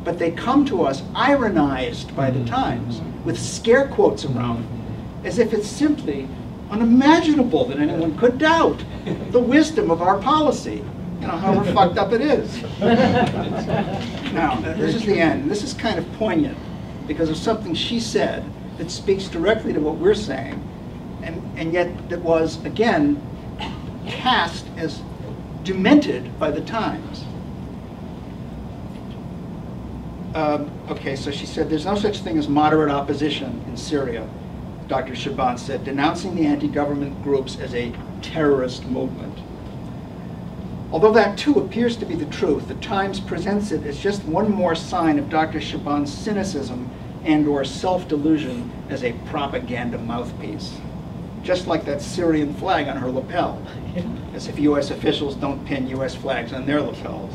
But they come to us ironized by the Times with scare quotes around it, as if it's simply unimaginable that anyone could doubt the wisdom of our policy, you know, however fucked up it is. Now, this is the end. This is kind of poignant because of something she said that speaks directly to what we're saying, and yet that was, again, cast as demented by the Times. Okay, so she said, there's no such thing as moderate opposition in Syria, Dr. Shaban said, denouncing the anti-government groups as a terrorist movement. Although that too appears to be the truth, the Times presents it as just one more sign of Dr. Shaban's cynicism and or self-delusion as a propaganda mouthpiece. Just like that Syrian flag on her lapel, as if US officials don't pin US flags on their lapels.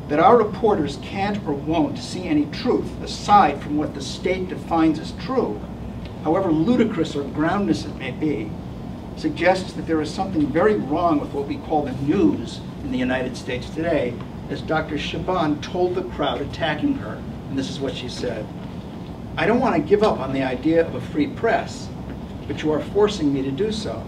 That our reporters can't or won't see any truth aside from what the state defines as true, however ludicrous or groundless it may be, suggests that there is something very wrong with what we call the news in the United States today, as Dr. Shaban told the crowd attacking her, and this is what she said: "I don't want to give up on the idea of a free press, but you are forcing me to do so,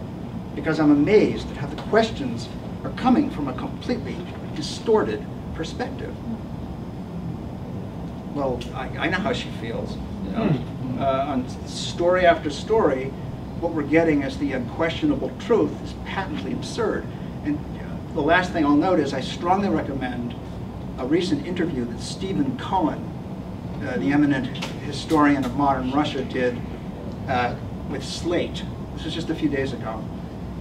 because I'm amazed at how the questions are coming from a completely distorted perspective." Well, I know how she feels. You know? On story after story, what we're getting as the unquestionable truth is patently absurd. And the last thing I'll note is I strongly recommend a recent interview that Stephen Cohen, the eminent historian of modern Russia, did with Slate. This was just a few days ago,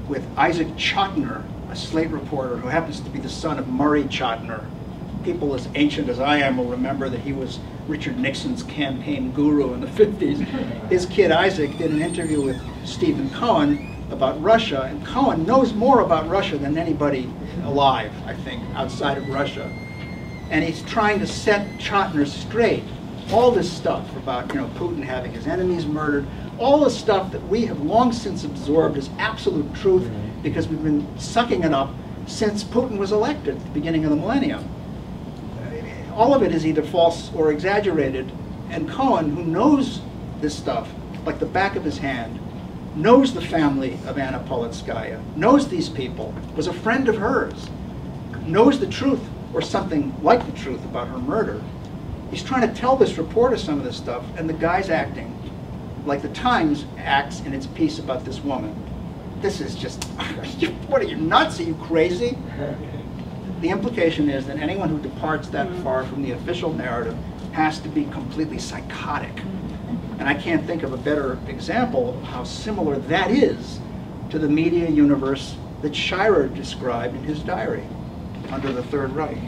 with Isaac Chotiner, a Slate reporter who happens to be the son of Murray Chotiner. People as ancient as I am will remember that he was Richard Nixon's campaign guru in the 50s. His kid Isaac did an interview with Stephen Cohen about Russia, and Cohen knows more about Russia than anybody alive, I think, outside of Russia. And he's trying to set Chotiner straight. All this stuff about, you know, Putin having his enemies murdered, all the stuff that we have long since absorbed as absolute truth because we've been sucking it up since Putin was elected at the beginning of the millennium. All of it is either false or exaggerated, and Cohen, who knows this stuff like the back of his hand, knows the family of Anna Politskaya, knows these people, was a friend of hers, knows the truth, or something like the truth about her murder. He's trying to tell this reporter some of this stuff, and the guy's acting like the Times acts in its piece about this woman. This is just, what are you, nuts? Are you crazy? The implication is that anyone who departs that far from the official narrative has to be completely psychotic. And I can't think of a better example of how similar that is to the media universe that Shirer described in his diary under the Third Reich.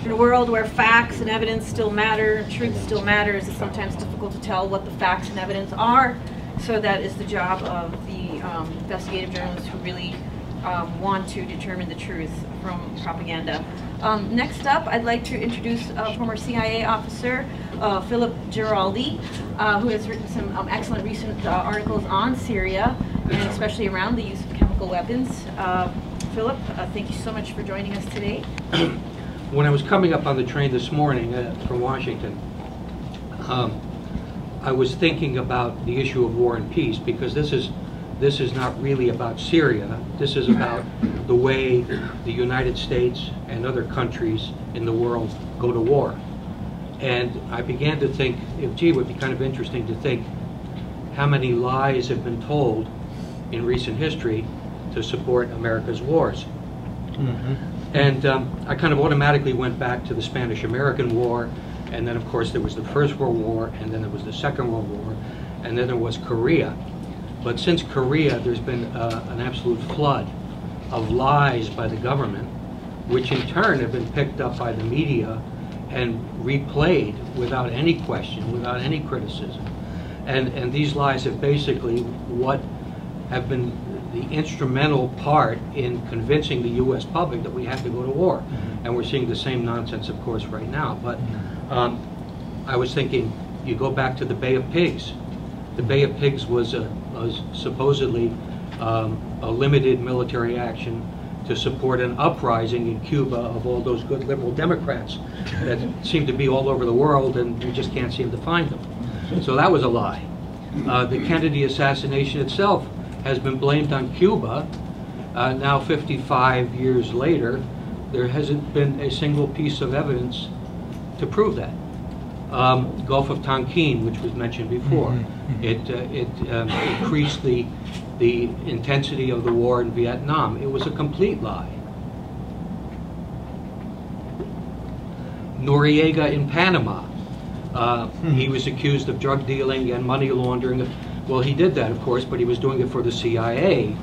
In a world where facts and evidence still matter, truth still matters, it's sometimes difficult to tell what the facts and evidence are. So that is the job of the investigative journalists who really want to determine the truth from propaganda. Next up, I'd like to introduce former CIA officer Philip Giraldi, who has written some excellent recent articles on Syria, and especially around the use of chemical weapons. Philip, thank you so much for joining us today. When I was coming up on the train this morning from Washington, I was thinking about the issue of war and peace, because this is not really about Syria. This is about the way the United States and other countries in the world go to war. And I began to think, gee, it would be kind of interesting to think how many lies have been told in recent history to support America's wars. And I kind of automatically went back to the Spanish-American War, and then of course there was the First World War, and then there was the Second World War, and then there was Korea. But since Korea, there's been an absolute flood of lies by the government, which in turn have been picked up by the media and replayed without any question, without any criticism. And these lies have basically what have been the instrumental part in convincing the U.S. public that we had to go to war. And we're seeing the same nonsense, of course, right now. But I was thinking, you go back to the Bay of Pigs. The Bay of Pigs was supposedly a limited military action to support an uprising in Cuba of all those good liberal Democrats that seem to be all over the world, and we just can't seem to find them. So that was a lie. The Kennedy assassination itself has been blamed on Cuba. Now 55 years later, there hasn't been a single piece of evidence to prove that. Gulf of Tonkin, which was mentioned before, it increased the intensity of the war in Vietnam. It was a complete lie. Noriega in Panama, he was accused of drug dealing and money laundering. Well, he did that, of course, but he was doing it for the CIA.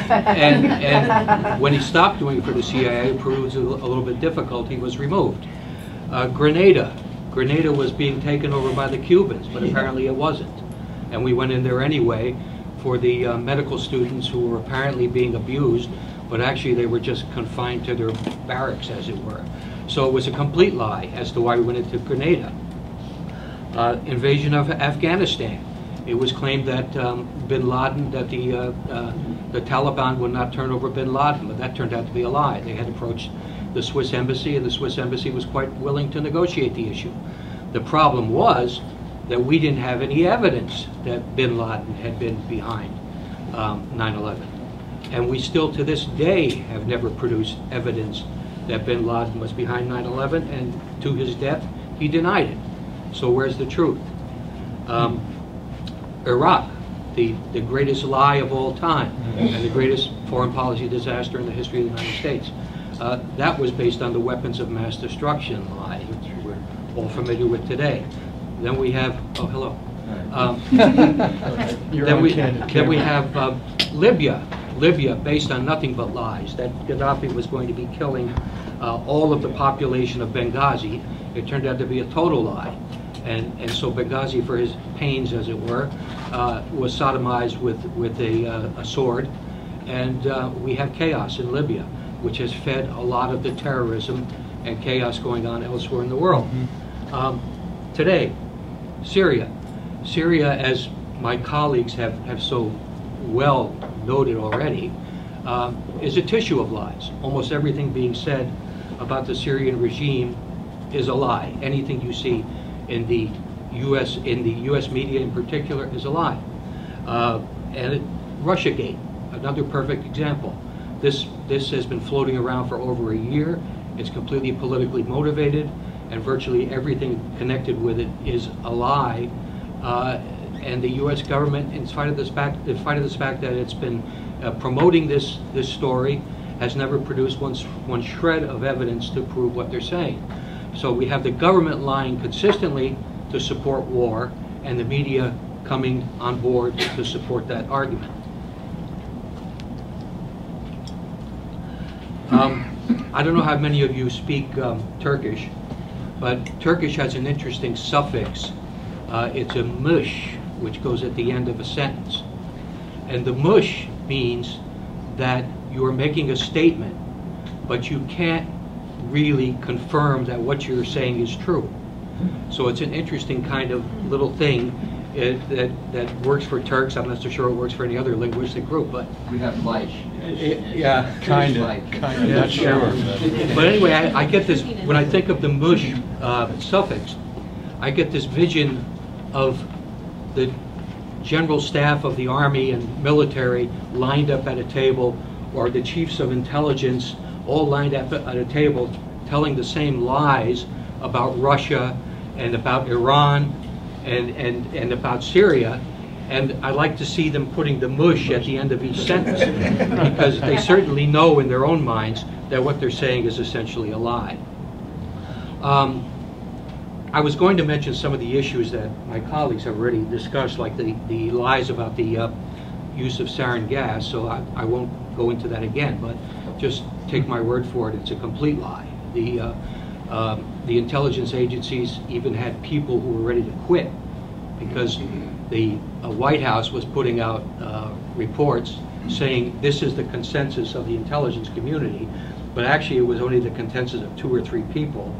And when he stopped doing it for the CIA, it proved a little bit difficult. He was removed. Grenada was being taken over by the Cubans, but apparently it wasn't. And we went in there anyway for the medical students who were apparently being abused, but actually they were just confined to their barracks, as it were. So it was a complete lie as to why we went into Grenada. Invasion of Afghanistan. It was claimed that bin Laden, that the Taliban would not turn over bin Laden, but that turned out to be a lie. They had approached the Swiss embassy, and the Swiss embassy was quite willing to negotiate the issue. The problem was that we didn't have any evidence that bin Laden had been behind 9/11. And we still, to this day, have never produced evidence that bin Laden was behind 9/11, and to his death, he denied it. So where's the truth? Iraq, the greatest lie of all time, and the greatest foreign policy disaster in the history of the United States. That was based on the weapons of mass destruction lie, which we're all familiar with today. Then we have, oh, hello. Then we have Libya, based on nothing but lies, that Gaddafi was going to be killing all of the population of Benghazi. It turned out to be a total lie. And so Benghazi, for his pains, as it were, was sodomized with a sword. And we have chaos in Libya, which has fed a lot of the terrorism and chaos going on elsewhere in the world. Today, Syria. Syria, as my colleagues have so well noted already, is a tissue of lies. Almost everything being said about the Syrian regime is a lie. Anything you see in the U.S. media in particular is a lie. Russiagate, another perfect example. This has been floating around for over a year. It's completely politically motivated, and virtually everything connected with it is a lie. And the U.S. government, in spite of the fact that it's been promoting this story, has never produced one shred of evidence to prove what they're saying. So we have the government lying consistently to support war, and the media coming on board to support that argument. I don't know how many of you speak Turkish, but Turkish has an interesting suffix. It's a mush, which goes at the end of a sentence. And the mush means that you are making a statement, but you can't really confirm that what you're saying is true. So it's an interesting kind of little thing that works for Turks. I'm not so sure it works for any other linguistic group, but We have light. Yeah, kind of, not sure. But anyway, I get this, when I think of the mush suffix, I get this vision of the general staff of the army and military lined up at a table, or the chiefs of intelligence all lined up at a table telling the same lies about Russia and about Iran and about Syria. And I like to see them putting the mush at the end of each sentence, because they certainly know in their own minds that what they're saying is essentially a lie. I was going to mention some of the issues that my colleagues have already discussed, like the lies about the use of sarin gas, so I won't go into that again, but just take my word for it, it's a complete lie. The intelligence agencies even had people who were ready to quit because the White House was putting out reports saying this is the consensus of the intelligence community, but actually it was only the consensus of 2 or 3 people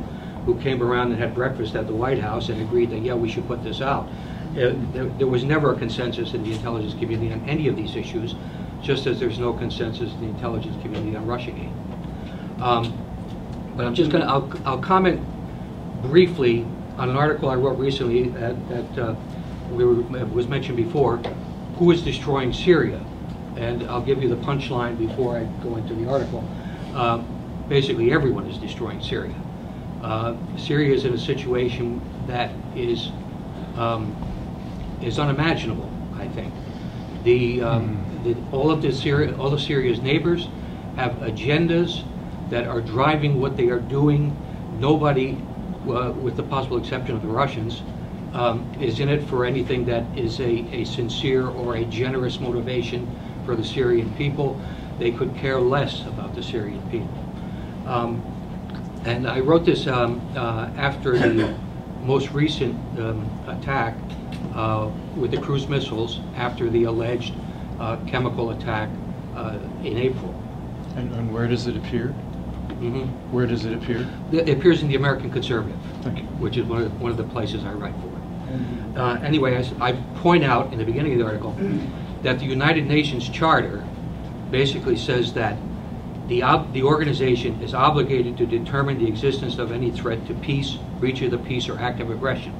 who came around and had breakfast at the White House and agreed that, yeah, we should put this out. There was never a consensus in the intelligence community on any of these issues, just as there's no consensus in the intelligence community on Russiagate. But I'm just going to, I'll comment briefly on an article I wrote recently that was mentioned before, Who is Destroying Syria? And I'll give you the punchline before I go into the article. Basically, everyone is destroying Syria. Syria is in a situation that is unimaginable, I think. All of Syria's neighbors have agendas that are driving what they are doing. Nobody, with the possible exception of the Russians, is in it for anything that is a sincere or a generous motivation for the Syrian people. They could care less about the Syrian people. And I wrote this after the most recent attack with the cruise missiles, after the alleged chemical attack in April. And where does it appear? Mm-hmm. Where does it appear? It appears in the American Conservative, Okay. which is one of the places I write for. Anyway, I point out in the beginning of the article that the United Nations Charter basically says that the organization is obligated to determine the existence of any threat to peace, breach of the peace, or act of aggression.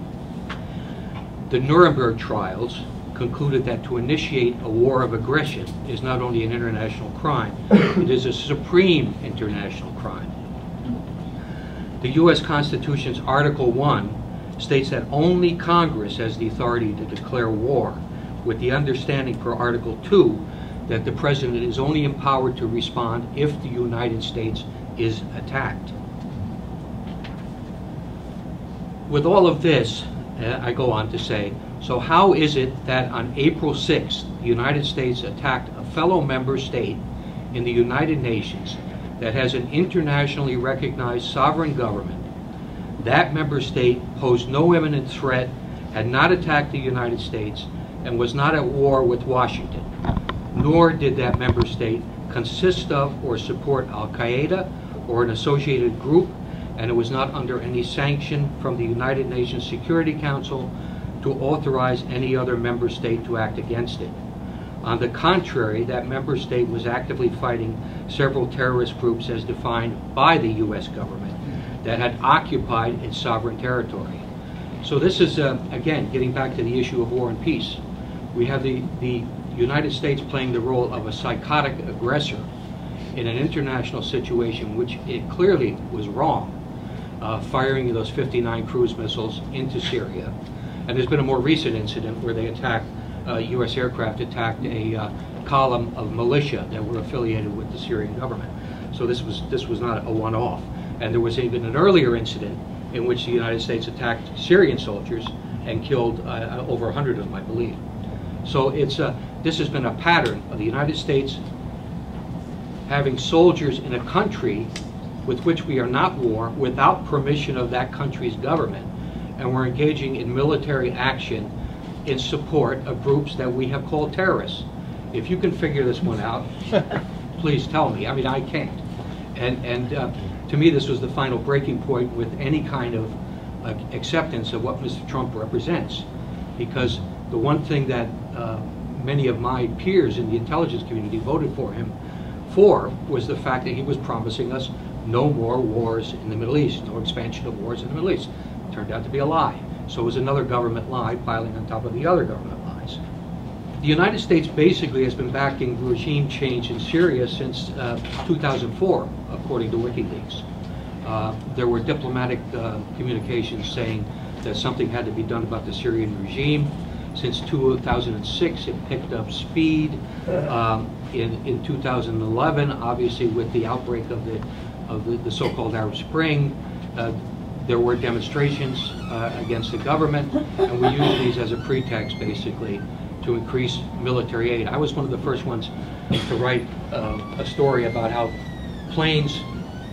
The Nuremberg trials concluded that to initiate a war of aggression is not only an international crime, it is a supreme international crime. The U.S. Constitution's Article 1 states that only Congress has the authority to declare war, with the understanding per Article 2 that the President is only empowered to respond if the United States is attacked. With all of this, I go on to say, so how is it that on April 6th, the United States attacked a fellow member state in the United Nations that has an internationally recognized sovereign government? That member state posed no imminent threat, had not attacked the United States, and was not at war with Washington. Nor did that member state consist of or support Al-Qaeda or an associated group, and it was not under any sanction from the United Nations Security Council to authorize any other member state to act against it. On the contrary, that member state was actively fighting several terrorist groups as defined by the U.S. government that had occupied its sovereign territory. So this is, again, getting back to the issue of war and peace. We have the United States playing the role of a psychotic aggressor in an international situation, which it clearly was wrong, firing those 59 cruise missiles into Syria. And there's been a more recent incident where they attacked, U.S. aircraft attacked a column of militia that were affiliated with the Syrian government. So this was not a one-off. And there was even an earlier incident in which the United States attacked Syrian soldiers and killed over 100 of them, I believe. So this has been a pattern of the United States having soldiers in a country with which we are not war without permission of that country's government, and we're engaging in military action in support of groups that we have called terrorists. If you can figure this one out, please tell me. I mean, I can't. And to me, this was the final breaking point with any kind of acceptance of what Mr. Trump represents, because the one thing that many of my peers in the intelligence community voted for him for was the fact that he was promising us no more wars in the Middle East, no expansion of wars in the Middle East. It turned out to be a lie. So it was another government lie piling on top of the other government lies. The United States basically has been backing regime change in Syria since 2004, according to WikiLeaks. There were diplomatic communications saying that something had to be done about the Syrian regime. Since 2006, it picked up speed. In 2011, obviously with the outbreak of the so-called Arab Spring, there were demonstrations against the government, and we use these as a pretext, basically, to increase military aid. I was one of the first ones to write a story about how planes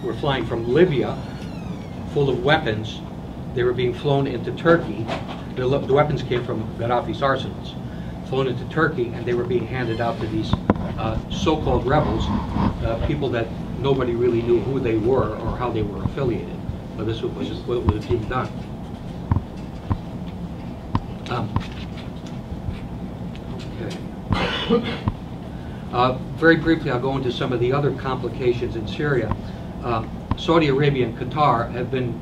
were flying from Libya full of weapons. They were being flown into Turkey. The weapons came from Gaddafi's arsenals, flown into Turkey, and they were being handed out to these so-called rebels, people that nobody really knew who they were or how they were affiliated. But this was what was being done. Very briefly, I'll go into some of the other complications in Syria. Saudi Arabia and Qatar have been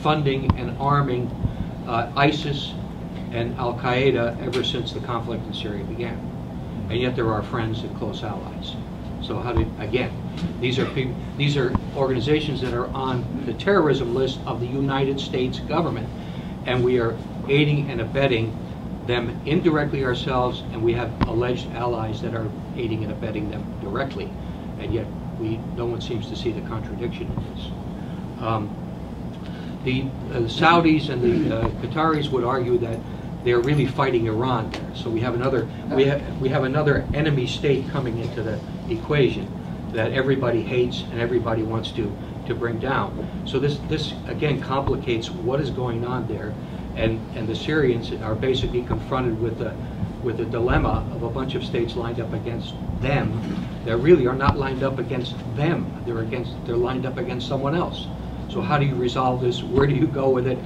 funding and arming ISIS and Al-Qaeda ever since the conflict in Syria began. And yet there are friends and close allies. So how do, again, these are organizations that are on the terrorism list of the United States government, and we are aiding and abetting them indirectly ourselves, and we have alleged allies that are aiding and abetting them directly, and yet no one seems to see the contradiction in this. The Saudis and the Qataris would argue that they're really fighting Iran there. So we have another enemy state coming into the equation that everybody hates and everybody wants to bring down. So this again complicates what is going on there, and the Syrians are basically confronted with the dilemma of a bunch of states lined up against them that really are not lined up against them. They're lined up against someone else. So how do you resolve this? Where do you go with it?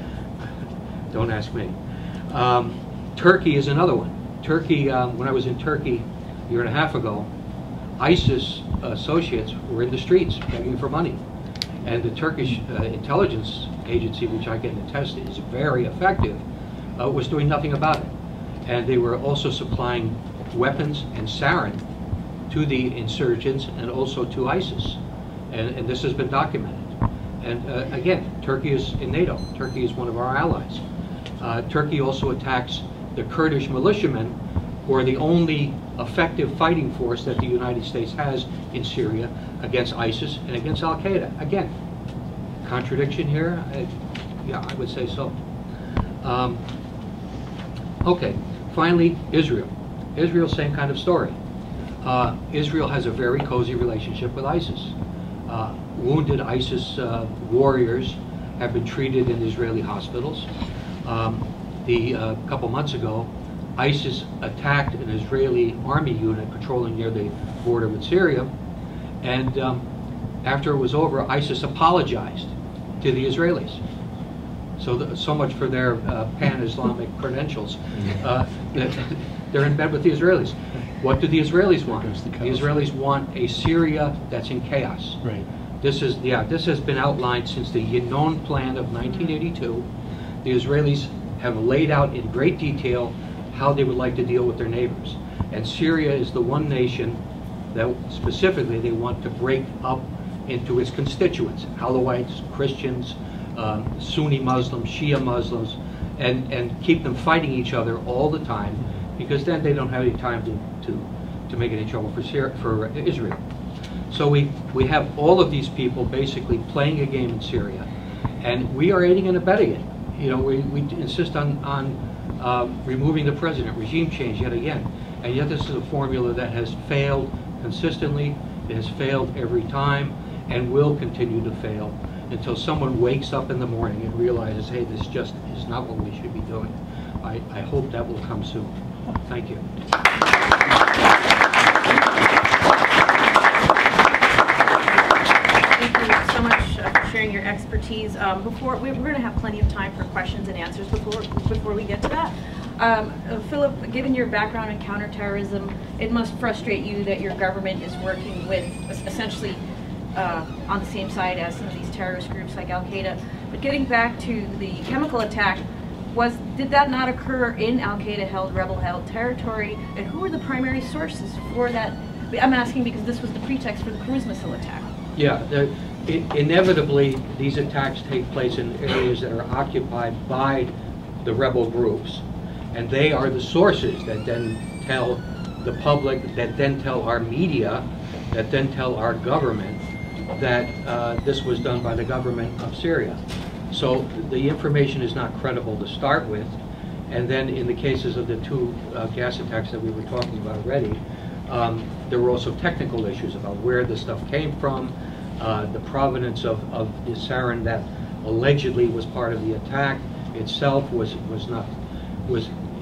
Don't ask me. Turkey is another one. Turkey, when I was in Turkey a year and a half ago, ISIS associates were in the streets begging for money. And the Turkish intelligence agency, which I can attest is very effective, was doing nothing about it. And they were also supplying weapons and sarin to the insurgents and also to ISIS. And this has been documented. And again, Turkey is in NATO. Turkey is one of our allies. Turkey also attacks the Kurdish militiamen, who are the only effective fighting force that the United States has in Syria against ISIS and against Al-Qaeda. Again, contradiction here? Yeah, I would say so. Okay, finally, Israel. Israel, same kind of story. Israel has a very cozy relationship with ISIS. Wounded ISIS warriors have been treated in Israeli hospitals. A couple months ago, ISIS attacked an Israeli army unit patrolling near the border with Syria, and after it was over, ISIS apologized to the Israelis. So much for their pan-Islamic credentials. They're in bed with the Israelis. What do the Israelis want? The Israelis want a Syria that's in chaos. Right. This has been outlined since the Yinon Plan of 1982. The Israelis have laid out in great detail how they would like to deal with their neighbors. And Syria is the one nation that specifically they want to break up into its constituents, Alawites, Christians, Sunni Muslims, Shia Muslims, and keep them fighting each other all the time, because then they don't have any time to make any trouble for Israel. So we have all of these people basically playing a game in Syria, and we are aiding and abetting it. You know, we insist on removing the president, regime change yet again, and yet this is a formula that has failed consistently. It has failed every time and will continue to fail until someone wakes up in the morning and realizes, hey, this just is not what we should be doing. I hope that will come soon. Thank you. Thank you so much for sharing your expertise. We're going to have plenty of time for questions and answers before we get to that. Philip, given your background in counterterrorism, it must frustrate you that your government is working with essentially on the same side as some of these terrorist groups like Al-Qaeda. But getting back to the chemical attack, did that not occur in Al-Qaeda-held, rebel-held territory? And who were the primary sources for that? I'm asking because this was the pretext for the cruise missile attack. Yeah, inevitably these attacks take place in areas that are occupied by the rebel groups, and they are the sources that then tell the public, that then tell our media, that then tell our government that this was done by the government of Syria. So the information is not credible to start with, and then in the cases of the two gas attacks that we were talking about already, there were also technical issues about where the stuff came from, the provenance of the sarin that allegedly was part of the attack itself was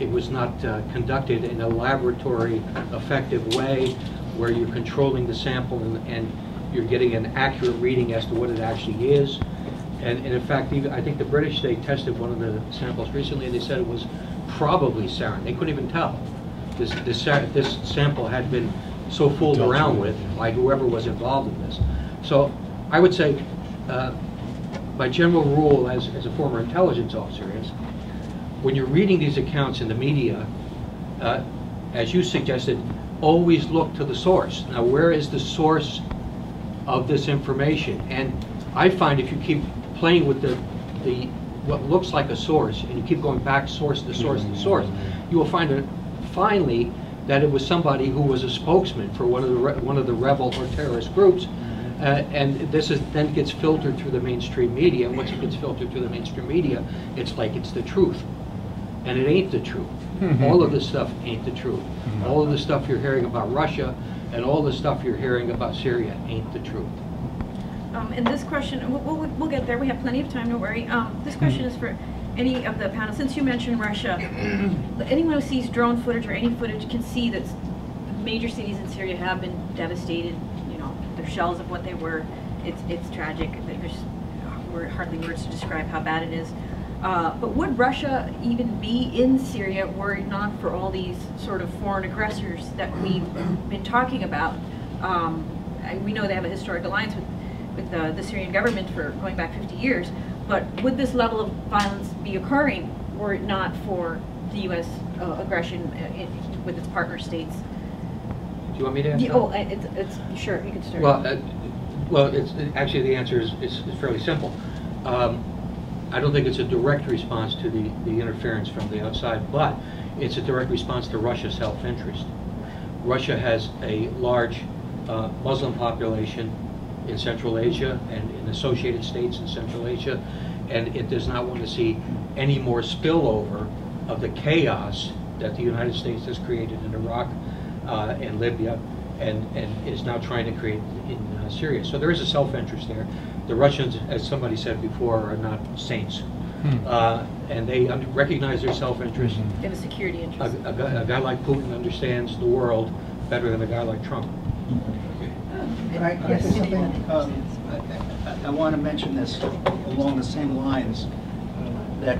it was not conducted in a laboratory effective way where you're controlling the sample and you're getting an accurate reading as to what it actually is. And in fact, even, I think the British, they tested one of the samples recently and they said it was probably sarin. They couldn't even tell. This sample had been so fooled around with by whoever was involved in this. So I would say, my general rule as a former intelligence officer is, when you're reading these accounts in the media, as you suggested, always look to the source. Now, where is the source of this information? And I find if you keep playing with what looks like a source, and you keep going back source to source to source, you will find that finally that it was somebody who was a spokesman for one of the rebel or terrorist groups, and this then gets filtered through the mainstream media. And once it gets filtered through the mainstream media, it's like it's the truth, and it ain't the truth. All of this stuff ain't the truth. All of the stuff you're hearing about Russia and all the stuff you're hearing about Syria ain't the truth. And this question, we'll get there. We have plenty of time, don't worry. This question is for any of the panel. Since you mentioned Russia, anyone who sees drone footage or any footage can see that major cities in Syria have been devastated. You know, they're shells of what they were. It's tragic. There's hardly words to describe how bad it is. But would Russia even be in Syria were it not for all these sort of foreign aggressors that we've been talking about? We know they have a historic alliance with the Syrian government for going back 50 years, but would this level of violence be occurring were it not for the U.S. aggression with its partner states? Do you want me to answer? Oh, it's sure, you can start. Well, actually the answer is fairly simple. I don't think it's a direct response to the interference from the outside, but it's a direct response to Russia's self-interest. Russia has a large Muslim population in Central Asia and in associated states in Central Asia, and it does not want to see any more spillover of the chaos that the United States has created in Iraq and Libya and is now trying to create in Syria. So there is a self-interest there. The Russians, as somebody said before, are not saints. And they recognize their self-interest. They have a security interest. A guy like Putin understands the world better than a guy like Trump. Can I say something? I want to mention this along the same lines, that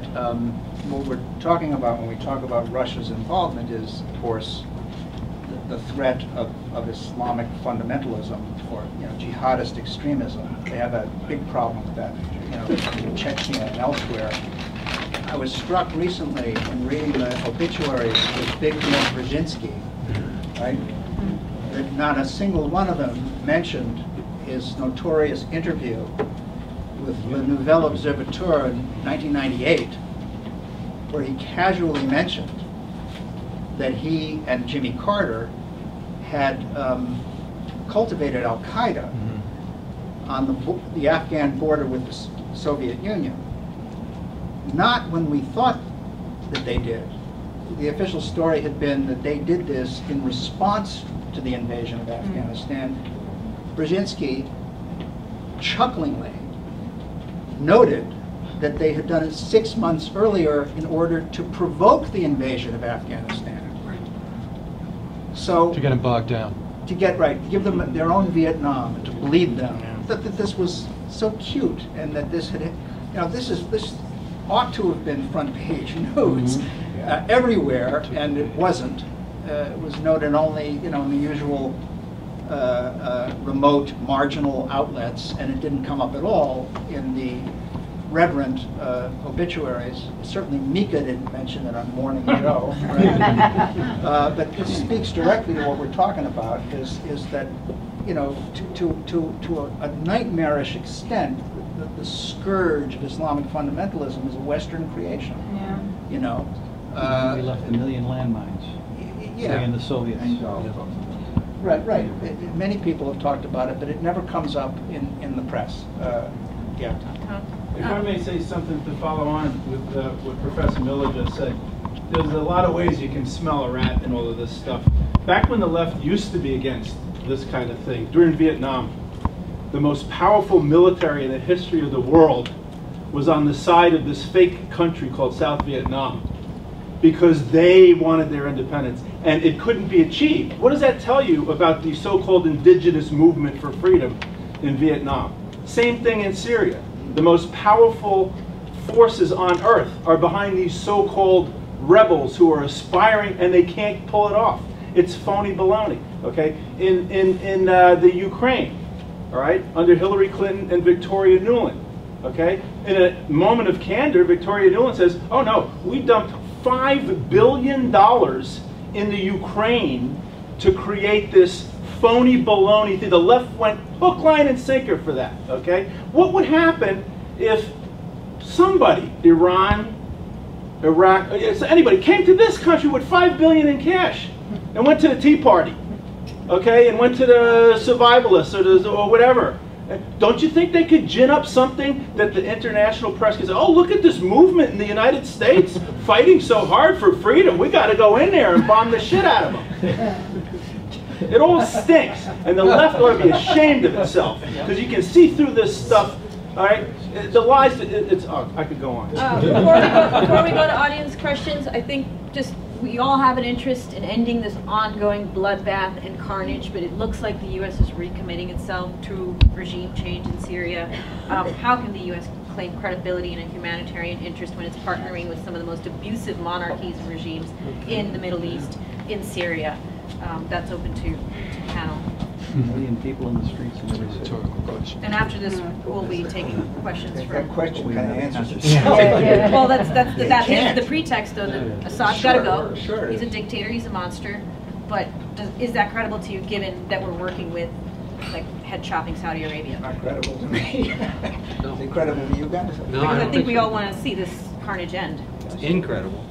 what we're talking about when we talk about Russia's involvement is, of course, the threat of Islamic fundamentalism or jihadist extremism. They have a big problem with that, in Chechnya and elsewhere. I was struck recently in reading the obituaries of Zbigniew Brzezinski, right? That not a single one of them mentioned his notorious interview with Le Nouvel Observateur in 1998, where he casually mentioned that he and Jimmy Carter had cultivated Al-Qaeda on the Afghan border with the Soviet Union. Not when we thought that they did. The official story had been that they did this in response to the invasion of Afghanistan. Brzezinski chucklingly noted that they had done it 6 months earlier in order to provoke the invasion of Afghanistan. So to get them bogged down. To give them their own Vietnam, to bleed them. That this was so cute, and that this had, this ought to have been front page news everywhere, and it wasn't. It was noted only, in the usual remote, marginal outlets, and it didn't come up at all in the reverent obituaries. Certainly Mika didn't mention it on Morning Joe, right? But this speaks directly to what we're talking about, is that, to a nightmarish extent, the scourge of Islamic fundamentalism is a Western creation. We left 1 million landmines. Yeah. In the Soviets. Right. Many people have talked about it, but it never comes up in the press. Yeah. If I may say something to follow on with what Professor Miller just said, there's a lot of ways you can smell a rat in all of this stuff. Back when the left used to be against this kind of thing, during Vietnam, the most powerful military in the history of the world was on the side of this fake country called South Vietnam. because they wanted their independence, and it couldn't be achieved. What does that tell you about the so-called indigenous movement for freedom in Vietnam? Same thing in Syria. The most powerful forces on earth are behind these so-called rebels who are aspiring, and they can't pull it off. It's phony baloney. Okay, in the Ukraine, all right, under Hillary Clinton and Victoria Nuland. Okay, in a moment of candor, Victoria Nuland says, "Oh no, we dumped $5 billion in the Ukraine to create this phony baloney thing." The left went hook, line, and sinker for that. Okay, what would happen if somebody, Iran, Iraq, anybody came to this country with $5 billion in cash and went to the Tea Party, okay, and went to the survivalists or whatever? Don't you think they could gin up something that the international press could say, "Oh, look at this movement in the United States fighting so hard for freedom. We got to go in there and bomb the shit out of them." It all stinks, and the left ought to be ashamed of itself, because you can see through this stuff. All right, the lies. I could go on. Before we go to audience questions, I think just we all have an interest in ending this ongoing bloodbath and carnage, but it looks like the U.S. is recommitting itself to regime change in Syria. How can the U.S. claim credibility and a humanitarian interest when it's partnering with some of the most abusive monarchies and regimes in the Middle East, in Syria? That's open to panel. A million people in the streets and every rhetorical question. And after this, we'll be taking questions from. That question kind of answers itself. Yeah. Well, that's the pretext, though. That Assad's got to go. Sure. He's a dictator. He's a monster. But is that credible to you, given that we're working with, like, head chopping Saudi Arabia? Not credible to me. Is it credible to you guys? No, Because I think we all want to see this carnage end. It's incredible.